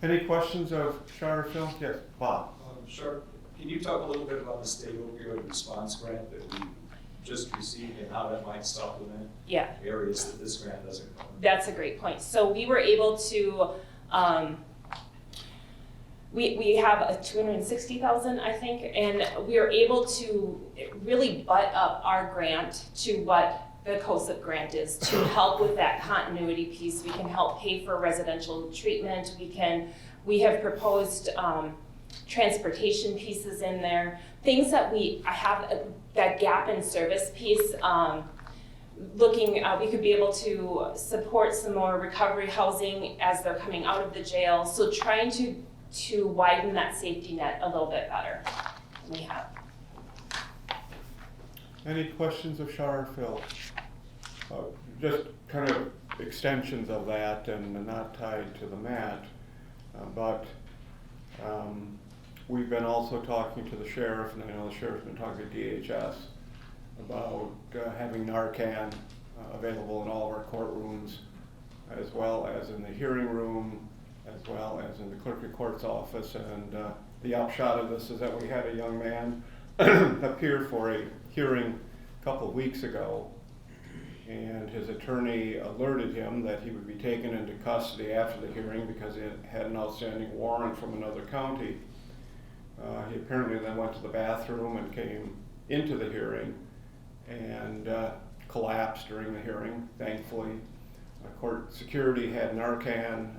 S1: Any questions of Shar or Phil? Yes, Bob.
S8: Sure. Can you talk a little bit about the state opioid response grant that we just received and how that might supplement areas that this grant doesn't cover?
S7: That's a great point. So we were able to, we have a $260,000, I think, and we are able to really butt up our grant to what the COSIP grant is to help with that continuity piece. We can help pay for residential treatment. We have proposed transportation pieces in there, things that I have that gap in service piece. We could be able to support some more recovery housing as they're coming out of the jail. So trying to widen that safety net a little bit better than we have.
S1: Any questions of Shar or Phil? Just kind of extensions of that and not tied to the mat, but we've been also talking to the sheriff, and I know the sheriff's been talking to DHS about having Narcan available in all of our courtrooms, as well as in the hearing room, as well as in the clerk of court's office. And the upshot of this is that we had a young man appear for a hearing a couple of weeks ago, and his attorney alerted him that he would be taken into custody after the hearing because he had an outstanding warrant from another county. He apparently then went to the bathroom and came into the hearing and collapsed during the hearing, thankfully. Court security had Narcan,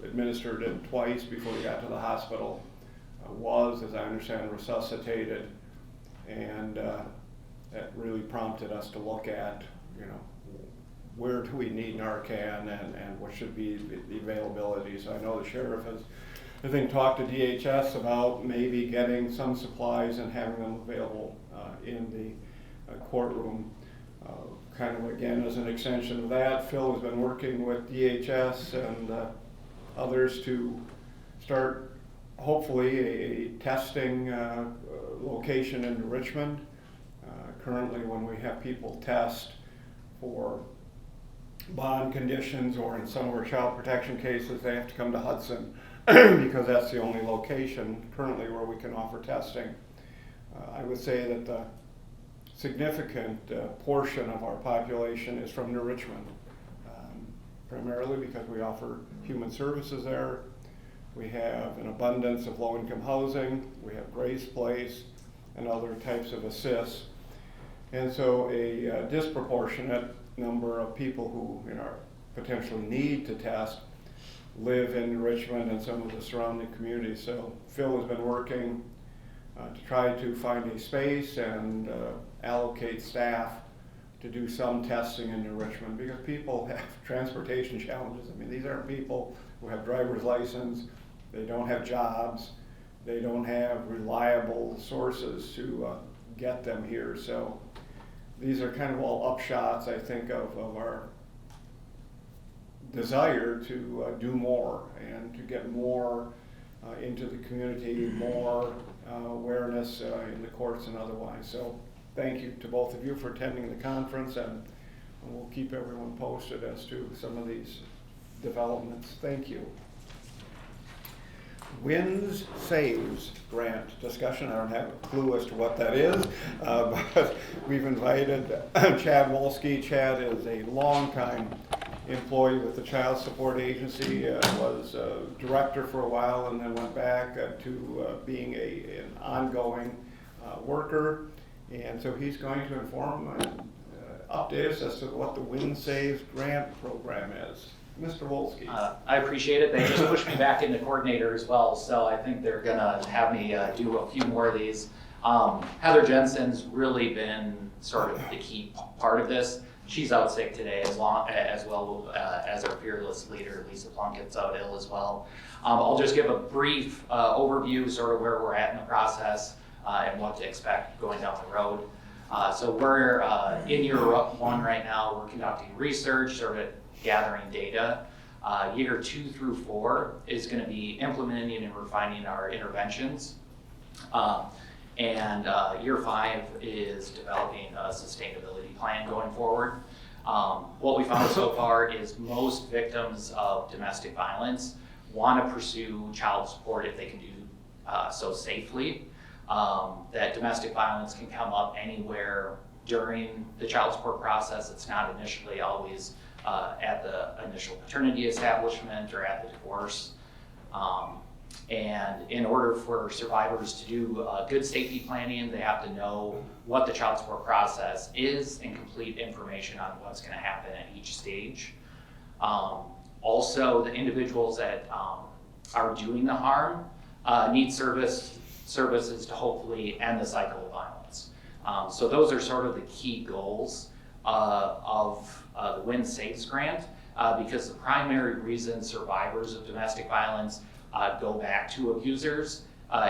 S1: administered it twice before he got to the hospital, was, as I understand, resuscitated, and that really prompted us to look at, where do we need Narcan and what should be the availability. So I know the sheriff has, I think, talked to DHS about maybe getting some supplies and having them available in the courtroom. Kind of again as an extension of that, Phil has been working with DHS and others to start hopefully a testing location in Richmond. Currently when we have people test for bond conditions or in some of our child protection cases, they have to come to Hudson because that's the only location currently where we can offer testing. I would say that the significant portion of our population is from New Richmond, primarily because we offer human services there. We have an abundance of low-income housing. We have Grace Place and other types of assists. And so a disproportionate number of people who potentially need to test live in Richmond and some of the surrounding communities. So Phil has been working to try to find a space and allocate staff to do some testing in New Richmond because people have transportation challenges. I mean, these aren't people who have driver's license, they don't have jobs, they don't have reliable sources to get them here. So these are kind of all upshots, I think, of our desire to do more and to get more into the community, more awareness in the courts and otherwise. So thank you to both of you for attending the conference, and we'll keep everyone posted as to some of these developments. Thank you. Wins Saves grant discussion. I don't have a clue as to what that is, but we've invited Chad Wolski. Chad is a longtime employee with the Child Support Agency, was director for a while and then went back to being an ongoing worker. And so he's going to inform update us as to what the Wind Saves grant program is. Mr. Wolski.
S9: I appreciate it. They just pushed me back into coordinator as well, so I think they're gonna have me do a few more of these. Heather Jensen's really been sort of the key part of this. She's out sick today as well as our fearless leader, Lisa Plunkett's out ill as well. I'll just give a brief overview, sort of where we're at in the process and what to expect going down the road. So we're in year one right now. We're conducting research, sort of gathering data. Year 2 through 4 is going to be implementing and refining our interventions. And year 5 is developing a sustainability plan going forward. What we found so far is most victims of domestic violence want to pursue child support if they can do so safely. That domestic violence can come up anywhere during the child support process. It's not initially always at the initial paternity establishment or at the divorce. And in order for survivors to do good safety planning, they have to know what the child support process is and complete information on what's going to happen at each stage. Also, the individuals that are doing the harm need services to hopefully end the cycle of violence. So those are sort of the key goals of the Wind Saves grant, because the primary reason survivors of domestic violence go back to abusers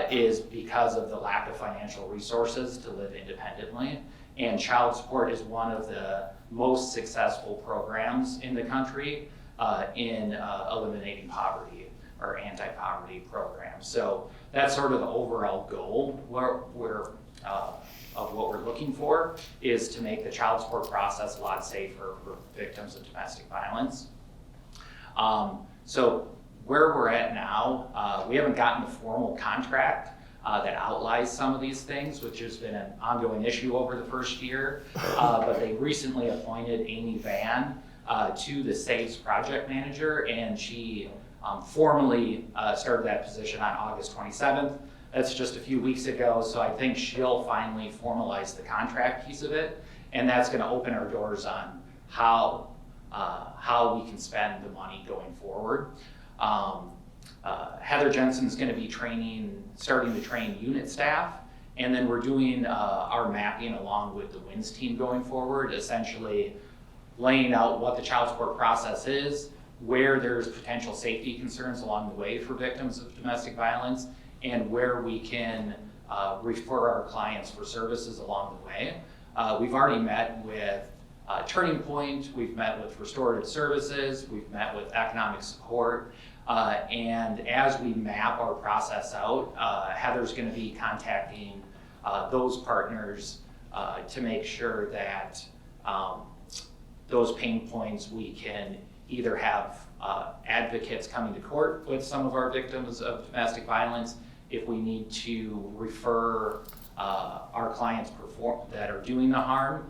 S9: is because of the lack of financial resources to live independently. And child support is one of the most successful programs in the country in eliminating poverty or anti-poverty programs. So that's sort of the overall goal of what we're looking for, is to make the child support process a lot safer for victims of domestic violence. So where we're at now, we haven't gotten the formal contract that outlines some of these things, which has been an ongoing issue over the first year. But they recently appointed Amy Van to the SAVES project manager, and she formally started that position on August 27th. That's just a few weeks ago, so I think she'll finally formalize the contract piece of it, and that's going to open our doors on how we can spend the money going forward. Heather Jensen's going to be starting to train unit staff, and then we're doing our mapping along with the WINS team going forward, essentially laying out what the child support process is, where there's potential safety concerns along the way for victims of domestic violence, and where we can refer our clients for services along the way. We've already met with Turning Point, we've met with restorative services, we've met with economic support, and as we map our process out, Heather's going to be contacting those partners to make sure that those pain points, we can either have advocates coming to court with some of our victims of domestic violence, if we need to refer our clients that are doing the harm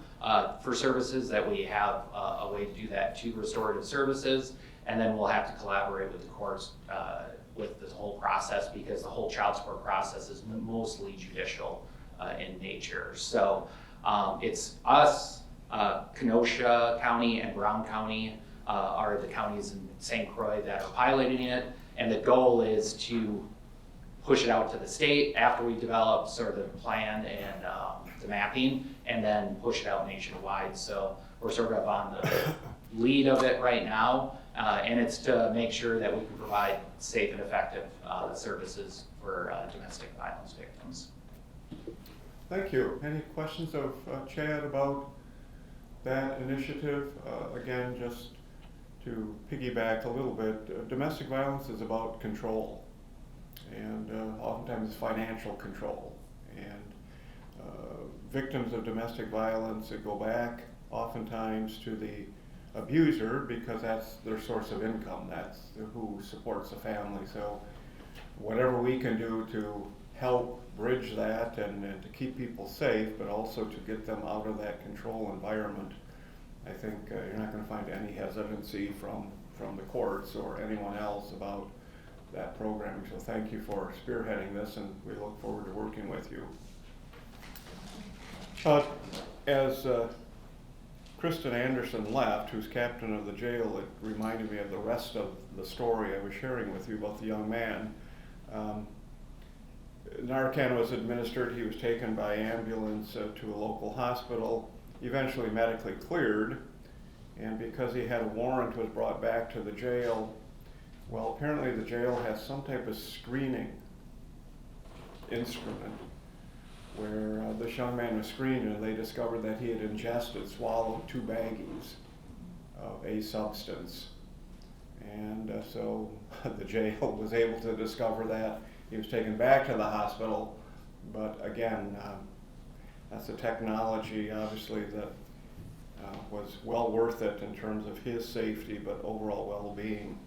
S9: for services, that we have a way to do that to restorative services, and then we'll have to collaborate with the courts with this whole process, because the whole child support process is mostly judicial in nature. So it's us, Kenosha County and Brown County are the counties in St. Croix that are piloting it, and the goal is to push it out to the state after we develop sort of the plan and the mapping, and then push it out nationwide. So we're sort of on the lead of it right now, and it's to make sure that we can provide safe and effective services for domestic violence victims.
S1: Thank you. Any questions of Chad about that initiative? Again, just to piggyback a little bit, domestic violence is about control, and oftentimes financial control. And victims of domestic violence that go back oftentimes to the abuser because that's their source of income, that's who supports the family. So whatever we can do to help bridge that and to keep people safe, but also to get them out of that control environment, I think you're not going to find any hesitancy from the courts or anyone else about that programming. So thank you for spearheading this, and we look forward to working with you. As Kristen Anderson left, who's captain of the jail, it reminded me of the rest of the story I was sharing with you about the young man. Narcan was administered. He was taken by ambulance to a local hospital, eventually medically cleared, and because he had a warrant, was brought back to the jail. Well, apparently the jail has some type of screening instrument where this young man was screened, and they discovered that he had swallowed 2 baggies of a substance. And so the jail was able to discover that. He was taken back to the hospital, but again, that's a technology, obviously, that was well worth it in terms of his safety, but overall well-being.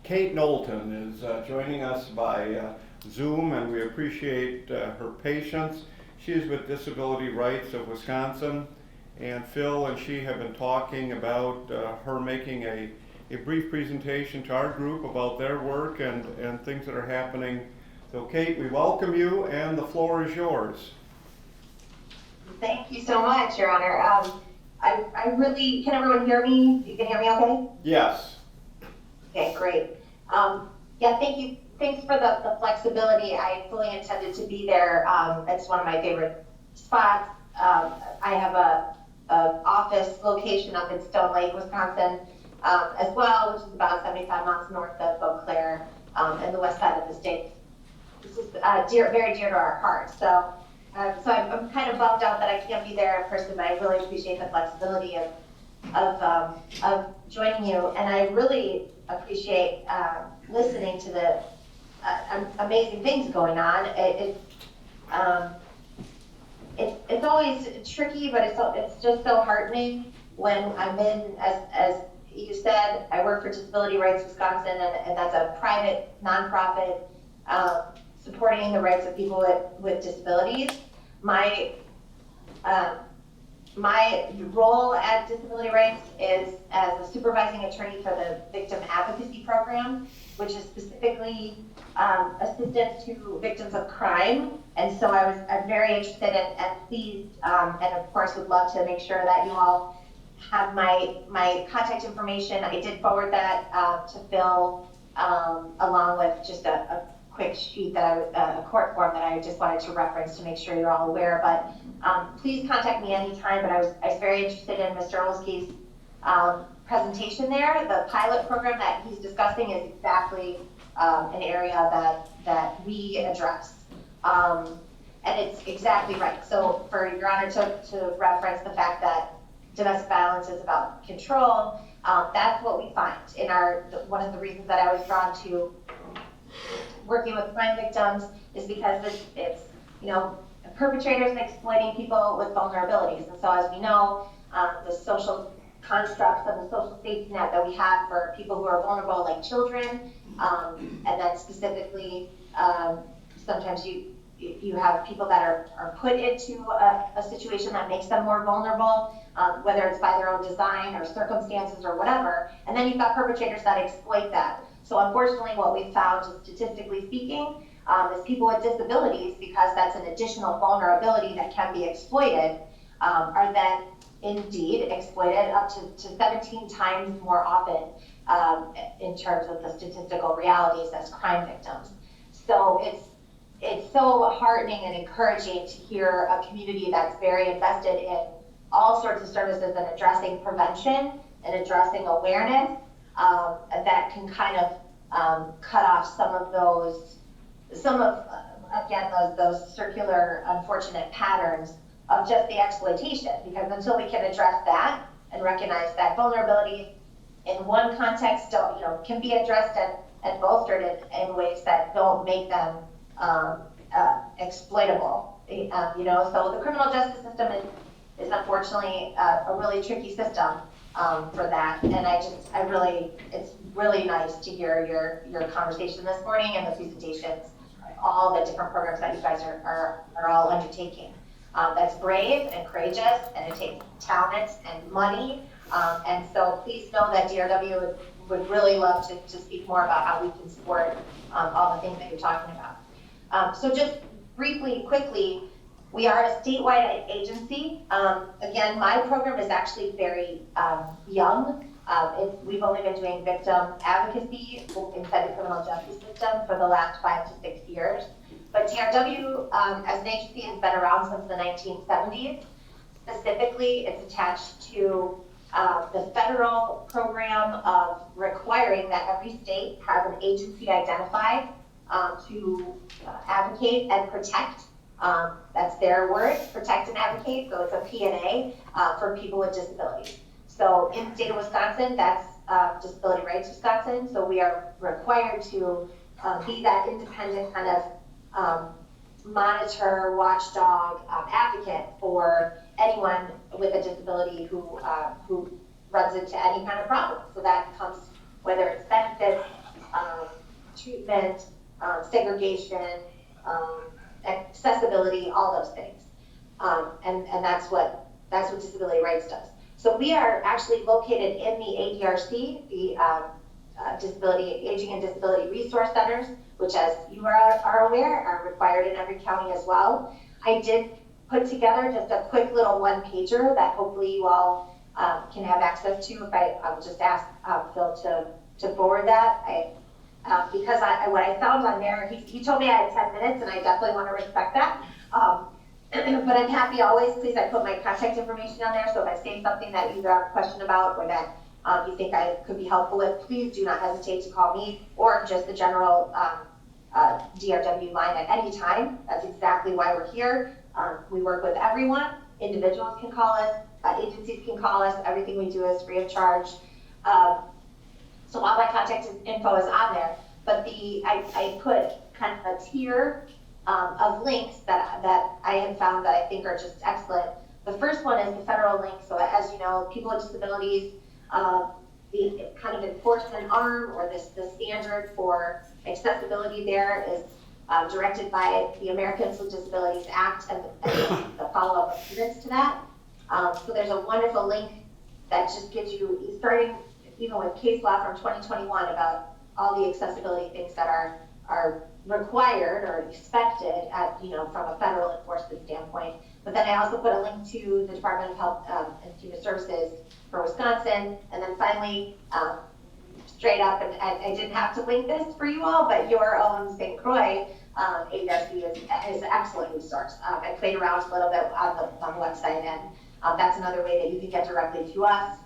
S1: Kate Knowlton is joining us by Zoom, and we appreciate her patience. She is with Disability Rights of Wisconsin, and Phil and she have been talking about her making a brief presentation to our group about their work and things that are happening. So Kate, we welcome you, and the floor is yours.
S10: Thank you so much, Your Honor. I really, can everyone hear me? You can hear me okay?
S1: Yes.
S10: Okay, great. Yeah, thank you. Thanks for the flexibility. I fully intended to be there. It's one of my favorite spots. I have a office location up in Stone Lake, Wisconsin, as well, which is about 75 miles north of Eau Claire, and the west side of the state. This is very dear to our hearts. So I'm kind of bummed out that I can't be there in person, but I really appreciate the flexibility of joining you, and I really appreciate listening to the amazing things going on. It's always tricky, but it's just so heartening when I'm in, as you said, I work for Disability Rights Wisconsin, and that's a private nonprofit supporting the rights of people with disabilities. My role at Disability Rights is as a supervising attorney for the Victim Advocacy Program, which is specifically assistance to victims of crime. And so I'm very interested and pleased, and of course would love to make sure that you all have my contact information. I did forward that to Phil, along with just a quick sheet that a court form that I just wanted to reference to make sure you're all aware. But please contact me anytime. But I was very interested in Mr. Olski's presentation there. The pilot program that he's discussing is exactly an area that we address. And it's exactly right. So for Your Honor to reference the fact that domestic violence is about control, that's what we find in one of the reasons that I was drawn to working with crime victims is because it's perpetrators exploiting people with vulnerabilities. And so as we know, the social constructs of the social safety net that we have for people who are vulnerable, like children, and then specifically, sometimes you have people that are put into a situation that makes them more vulnerable, whether it's by their own design or circumstances or whatever, and then you've got perpetrators that exploit that. So unfortunately, what we've found, statistically speaking, is people with disabilities, because that's an additional vulnerability that can be exploited, are then indeed exploited up to 17 times more often in terms of the statistical realities as crime victims. So it's so heartening and encouraging to hear a community that's very invested in all sorts of services and addressing prevention and addressing awareness, that can kind of cut off some of those circular unfortunate patterns of just the exploitation. Because until we can address that and recognize that vulnerability in one context can be addressed and bolstered in ways that don't make them exploitable. So the criminal justice system is unfortunately a really tricky system for that. And it's really nice to hear your conversation this morning and the presentations, all the different programs that you guys are all undertaking. That's brave and courageous, and it takes talent and money. And so please know that DRW would really love to speak more about how we can support all the things that you're talking about. So just briefly, quickly, We are a statewide agency. Again, my program is actually very young. We've only been doing victim advocacy inside the criminal justice system for the last 5 to 6 years. But DRW as an agency has been around since the 1970s. Specifically, it's attached to the federal program of requiring that every state has an agency identified to advocate and protect. That's their word, protect and advocate. So it's a P&A for people with disabilities. So in the state of Wisconsin, that's Disability Rights Wisconsin. So we are required to be that independent kind of monitor, watchdog, advocate for anyone with a disability who runs into any kind of problem. So that comes whether it's benefits, treatment, segregation, accessibility, all those things. And that's what Disability Rights does. So we are actually located in the ADRC, the Aging and Disability Resource Centers, which, as you are aware, are required in every county as well. I did put together just a quick little one-pager that hopefully you all can have access to. If I will just ask Phil to forward that. Because what I found on there, he told me I had 10 minutes, and I definitely want to respect that. But I'm happy always, please, I put my contact information on there, so if I say something that you have a question about or that you think I could be helpful with, please do not hesitate to call me or just the general DRW line at any time. That's exactly why we're here. We work with everyone. Individuals can call us, agencies can call us. Everything we do is free of charge. So all my contact info is on there, but I put kind of a tier of links that I have found that I think are just excellent. The first one is the federal link. So as you know, people with disabilities, the kind of enforcement arm or the standard for accessibility there is directed by the Americans with Disabilities Act and the follow-up amendments to that. So there's a wonderful link that just gives you, starting even with case law from 2021 about all the accessibility things that are required or expected at, from a federal enforcement standpoint. But then I also put a link to the Department of Health and Human Services for Wisconsin. And then finally, straight up, and I didn't have to link this for you all, but your own St. Croix ARC is an excellent resource. I played around a little bit on the website, and that's another way that you can get directly to us.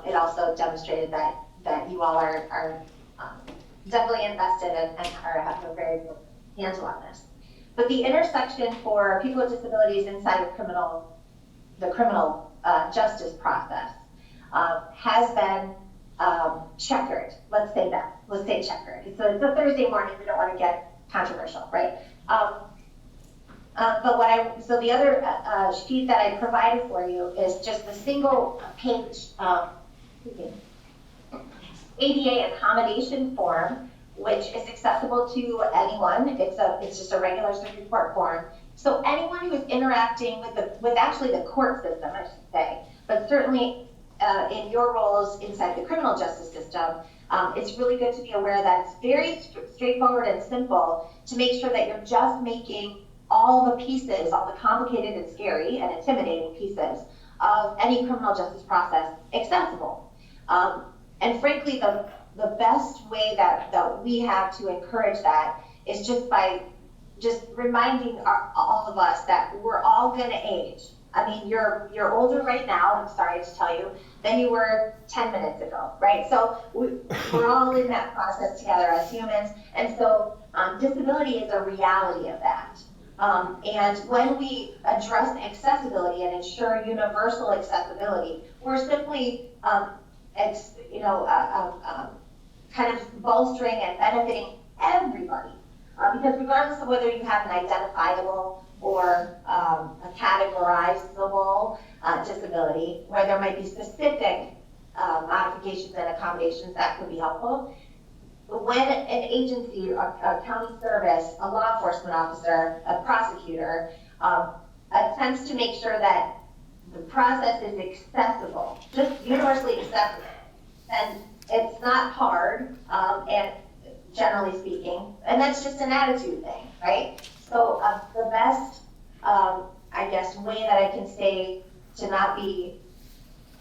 S10: It also demonstrated that you all are definitely invested and have a very good handle on this. But the intersection for people with disabilities inside of the criminal justice process has been checkered. Let's say that. Let's say checkered. So it's a Thursday morning. We don't want to get controversial, right? So the other sheet that I provided for you is just a single page ADA accommodation form, which is accessible to anyone. It's just a regular circuit court form. So anyone who is interacting with actually the court system, I should say, but certainly in your roles inside the criminal justice system, it's really good to be aware that it's very straightforward and simple to make sure that you're just making all the pieces, all the complicated and scary and intimidating pieces of any criminal justice process accessible. And frankly, the best way that we have to encourage that is just by reminding all of us that we're all going to age. I mean, you're older right now, I'm sorry to tell you, than you were 10 minutes ago, right? So we're all in that process together as humans. And so disability is a reality of that. And when we address accessibility and ensure universal accessibility, we're simply kind of bolstering and benefiting everybody. Because regardless of whether you have an identifiable or a categorizable disability, where there might be specific modifications and accommodations that could be helpful, when an agency, a county service, a law enforcement officer, a prosecutor attempts to make sure that the process is accessible, just universally accessible, and it's not hard, and generally speaking, and that's just an attitude thing, right? So the best I guess, way that I can say to not be,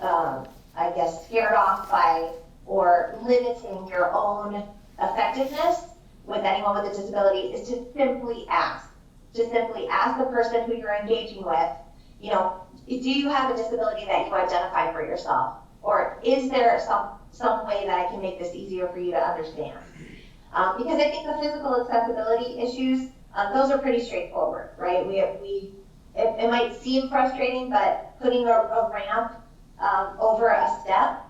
S10: I guess, scared off by or limiting your own effectiveness with anyone with a disability is to simply ask. To simply ask the person who you're engaging with, you know, do you have a disability that you identify for yourself? Or is there some way that I can make this easier for you to understand? Because I think the physical accessibility issues, those are pretty straightforward, right? It might seem frustrating, but putting a ramp over a step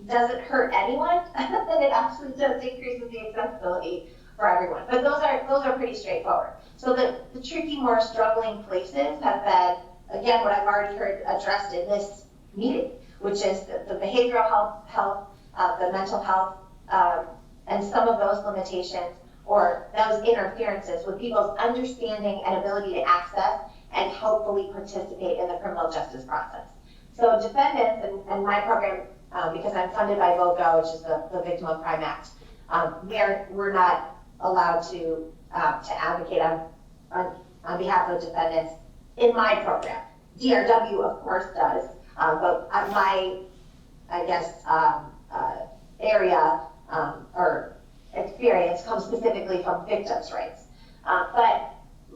S10: doesn't hurt anyone, and it actually just increases the accessibility for everyone. But those are pretty straightforward. So the tricky, more struggling places have been, again, what I've already heard addressed in this meeting, which is the behavioral health, the mental health, and some of those limitations or those interferences with people's understanding and ability to access and hopefully participate in the criminal justice process. So defendants and my program, because I'm funded by VOCA, which is the Victim of Crime Act, we're not allowed to advocate on behalf of defendants in my program. DRW, of course, does, but my, I guess, area or experience comes specifically from victims' rights. But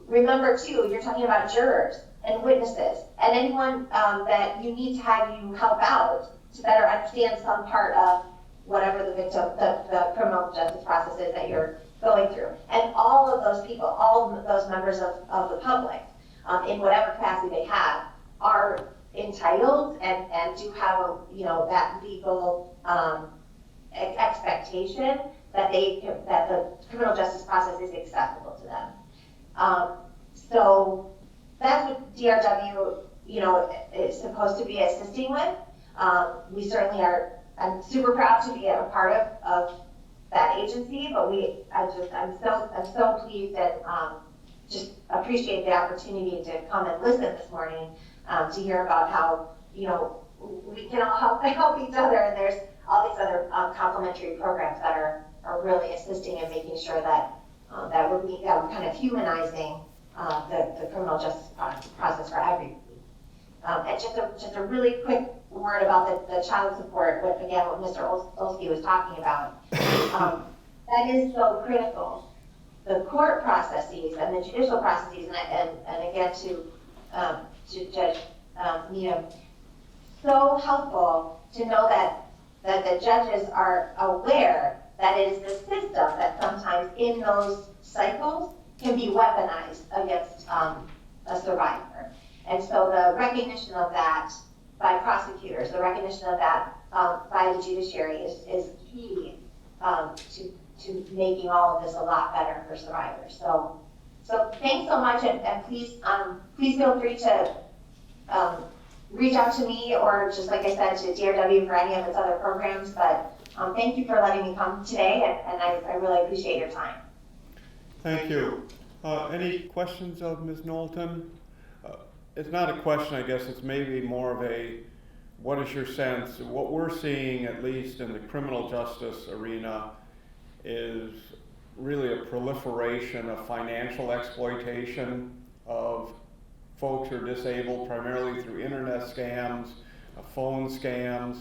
S10: remember, too, you're talking about jurors and witnesses and anyone that you need to have you help out to better understand some part of whatever the criminal justice process is that you're going through. And all of those people, all of those members of the public, in whatever capacity they have, are entitled and do have that legal expectation that the criminal justice process is accessible to them. So that's what DRW, is supposed to be assisting with. We certainly are. I'm super proud to be a part of that agency, but I'm so pleased and just appreciate the opportunity to come and listen this morning to hear about how we can all help each other, and there's all these other complementary programs that are really assisting and making sure that we're kind of humanizing the criminal justice process for everybody. And just a really quick word about the child support, what Mr. Olsky was talking about. That is so critical. The court processes and the judicial processes, and again to Judge Needham, so helpful to know that the judges are aware that it is the system that sometimes in those cycles can be weaponized against a survivor. And so the recognition of that by prosecutors, the recognition of that by the judiciary is key to making all of this a lot better for survivors. So thanks so much, and please feel free to reach out to me, or just like I said, to DRW for any of its other programs. But thank you for letting me come today, and I really appreciate your time.
S1: Thank you. Any questions of Ms. Knowlton? It's not a question, I guess, it's maybe more of a, what is your sense? What we're seeing, at least in the criminal justice arena, is really a proliferation of financial exploitation of folks who are disabled, primarily through internet scams, phone scams.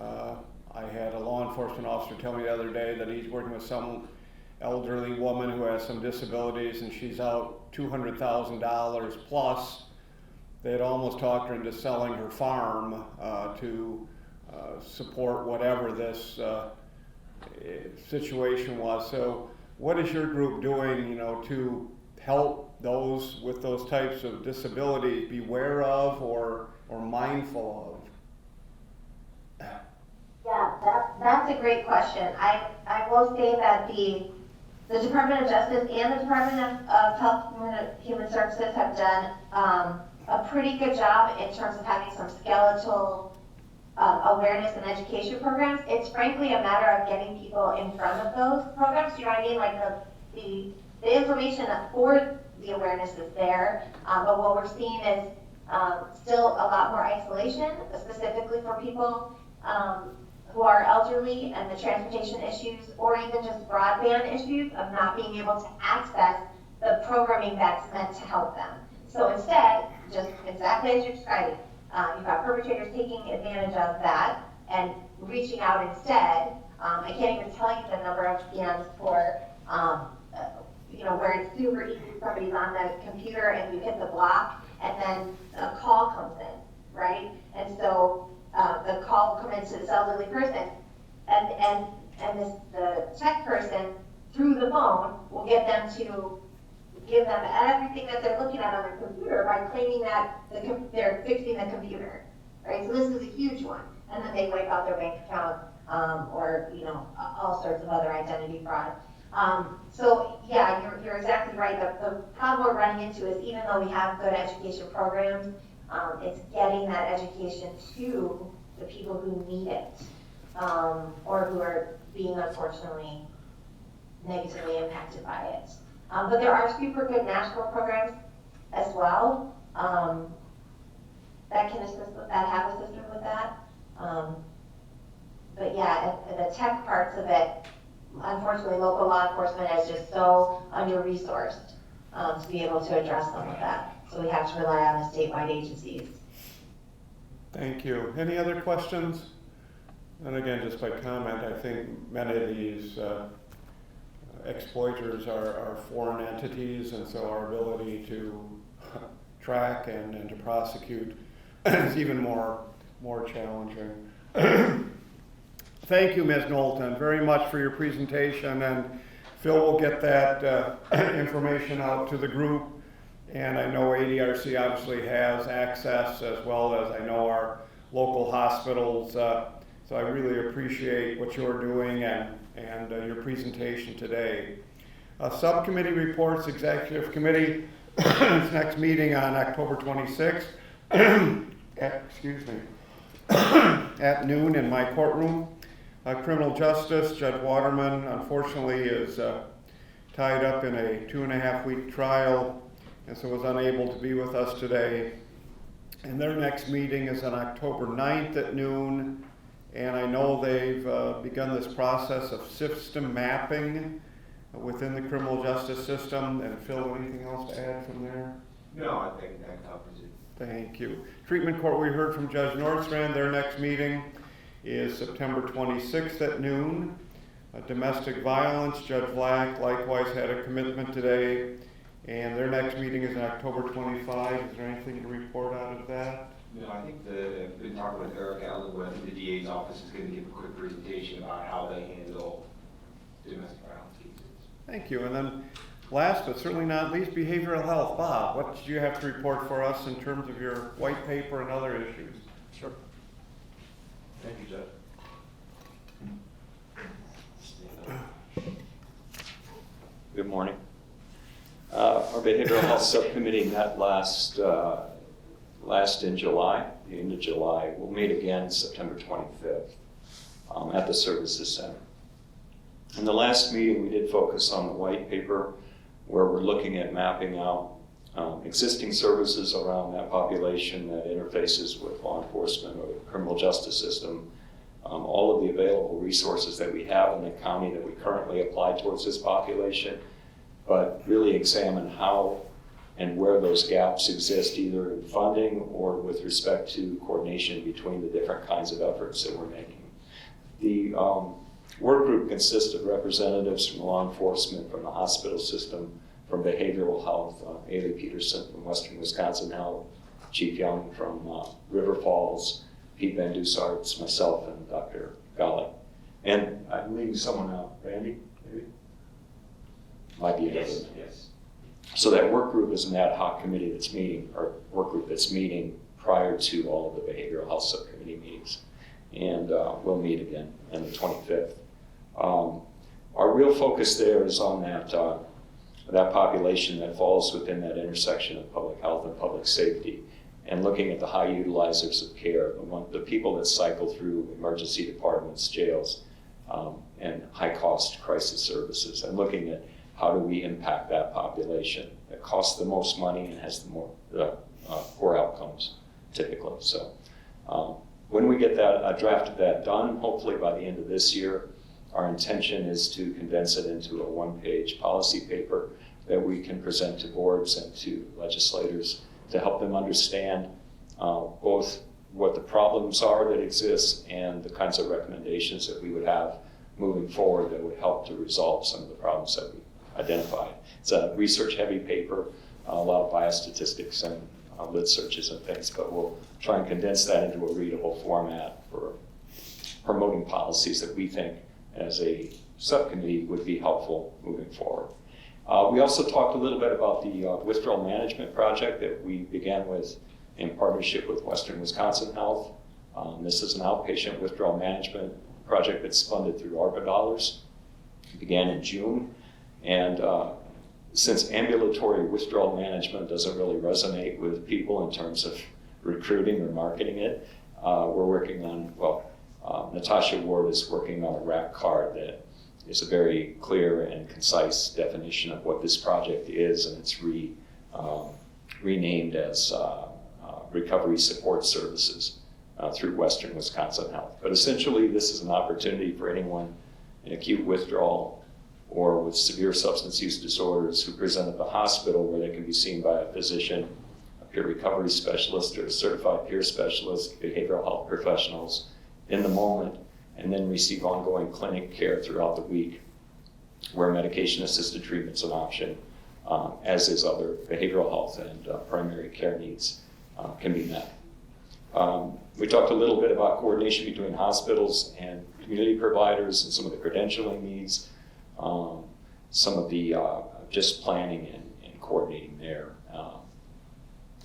S1: I had a law enforcement officer tell me the other day that he's working with some elderly woman who has some disabilities, and she's out $200,000 plus. They had almost talked her into selling her farm to support whatever this situation was. So what is your group doing, to help those with those types of disabilities be aware of or mindful of?
S10: Yeah, that's a great question. I will say that the Department of Justice and the Department of Health and Human Services have done a pretty good job in terms of having some skeletal awareness and education programs. It's frankly a matter of getting people in front of those programs. You know what I mean? Like the information for the awareness is there, but what we're seeing is still a lot more isolation, specifically for people who are elderly, and the transportation issues, or even just broadband issues of not being able to access the programming that's meant to help them. So instead, just exactly as you're describing, you've got perpetrators taking advantage of that and reaching out instead. I can't even tell you the number of scams for, where it's super easy. Somebody's on the computer and you hit the block, and then a call comes in, right? And so the call will come into this elderly person, and the tech person through the phone will get them to give them everything that they're looking at on their computer by claiming that they're fixing the computer, right? So this is a huge one. And then they wipe out their bank account, or, all sorts of other identity fraud. So yeah, you're exactly right. The problem we're running into is, even though we have good education programs, it's getting that education to the people who need it, or who are being unfortunately negatively impacted by it. But there are super good national programs as well that can assist with that, have a system with that. But yeah, the tech parts of it, unfortunately, local law enforcement is just so under-resourced to be able to address some of that. So we have to rely on the statewide agencies.
S1: Thank you. Any other questions? And again, just by comment, I think many of these exploiters are foreign entities, and so our ability to track and to prosecute is even more challenging. Thank you, Ms. Knowlton, very much for your presentation, and Phil will get that information out to the group. And I know ADRC obviously has access, as well as I know our local hospitals. So I really appreciate what you're doing and your presentation today. Subcommittee reports, Executive Committee, its next meeting on October 26th, at noon in my courtroom. Criminal Justice, Judge Waterman, unfortunately, is tied up in a 2.5-week trial, and so was unable to be with us today. And their next meeting is on October 9th at noon, and I know they've begun this process of system mapping within the criminal justice system. And Phil, anything else to add from there?
S5: No, I think that covers it.
S1: Thank you. Treatment Court, we heard from Judge Nordstrand. Their next meeting is September 26th at noon. Domestic Violence, Judge Black likewise had a commitment today, and their next meeting is on October 25. Is there anything to report out of that?
S5: No, I think I've been talking with Eric Allen, I think the DA's office is going to give a quick presentation about how they handle domestic violence cases.
S1: Thank you. And then last but certainly not least, behavioral health. Bob, what did you have to report for us in terms of your white paper and other issues?
S8: Sure. Thank you, Judge.
S11: Good morning. Our Behavioral Health Subcommittee met last in July, the end of July. We'll meet again September 25th at the Services Center. In the last meeting, we did focus on the white paper, where we're looking at mapping out existing services around that population that interfaces with law enforcement or the criminal justice system, all of the available resources that we have in the county that we currently apply towards this population, but really examine how and where those gaps exist, either in funding or with respect to coordination between the different kinds of efforts that we're making. The work group consists of representatives from law enforcement, from the hospital system, from behavioral health, Ailey Peterson from Western Wisconsin Health, Chief Young from River Falls, Pete Van Dusarts, myself, and Dr. Gollick. And I'm leaving someone out. Randy, maybe? Might be another.
S5: Yes.
S11: So that work group is an ad hoc committee that's meeting, or work group that's meeting prior to all of the behavioral health subcommittee meetings. And we'll meet again on the 25th. Our real focus there is on that population that falls within that intersection of public health and public safety, and looking at the high utilizers of care, the people that cycle through emergency departments, jails, and high-cost crisis services, and looking at how do we impact that population that costs the most money and has the more poor outcomes, typically. So when we get that a draft of that done, hopefully by the end of this year, our intention is to condense it into a one-page policy paper that we can present to boards and to legislators to help them understand both what the problems are that exist and the kinds of recommendations that we would have moving forward that would help to resolve some of the problems that we identified. It's a research-heavy paper, a lot of biostatistics and lit searches and things, but we'll try and condense that into a readable format for promoting policies that we think as a subcommittee would be helpful moving forward. We also talked a little bit about the withdrawal management project that we began with in partnership with Western Wisconsin Health. This is an outpatient withdrawal management project that's funded through ARPA dollars. It began in June, and since ambulatory withdrawal management doesn't really resonate with people in terms of recruiting or marketing it, we're working on, Natasha Ward is working on a RAC card that is a very clear and concise definition of what this project is, and it's renamed as Recovery Support Services through Western Wisconsin Health. But essentially, this is an opportunity for anyone in acute withdrawal or with severe substance use disorders who present at the hospital, where they can be seen by a physician, a peer recovery specialist, or a certified peer specialist, behavioral health professionals in the moment, and then receive ongoing clinic care throughout the week, where medication-assisted treatment's an option, as is other behavioral health and primary care needs can be met. We talked a little bit about coordination between hospitals and community providers and some of the credentialing needs, some of the just planning and coordinating there.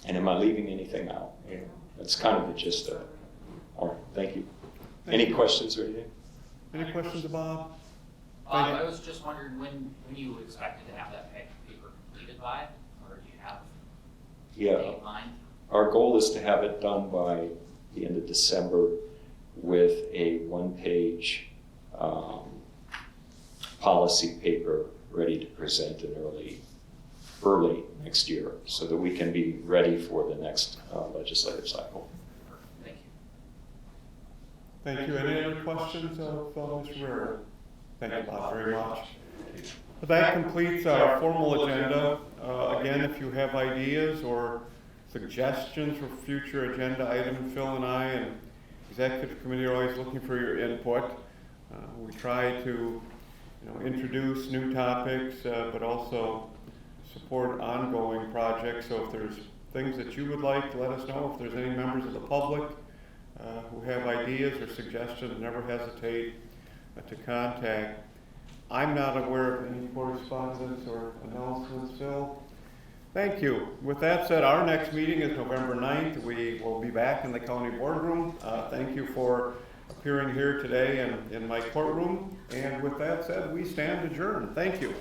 S11: And am I leaving anything out? Yeah. That's kind of the gist of it. All right, thank you. Any questions or anything?
S1: Any questions, Bob?
S9: I was just wondering when you expected to have that paper completed by, or do you have a deadline?
S11: Our goal is to have it done by the end of December with a one-page policy paper ready to present in early next year, so that we can be ready for the next legislative cycle.
S9: Thank you.
S1: Thank you. Any other questions of Mr. Reardon? Thank you, Bob, very much. That completes our formal agenda. Again, if you have ideas or suggestions for future agenda items, Phil and I and executive committee are always looking for your input. We try to introduce new topics, but also support ongoing projects. So if there's things that you would like, let us know. If there's any members of the public who have ideas or suggestions, never hesitate to contact. I'm not aware of any correspondence or announcements, Phil. Thank you. With that said, our next meeting is November 9th. We will be back in the county boardroom. Thank you for appearing here today in my courtroom. And with that said, we stand adjourned. Thank you.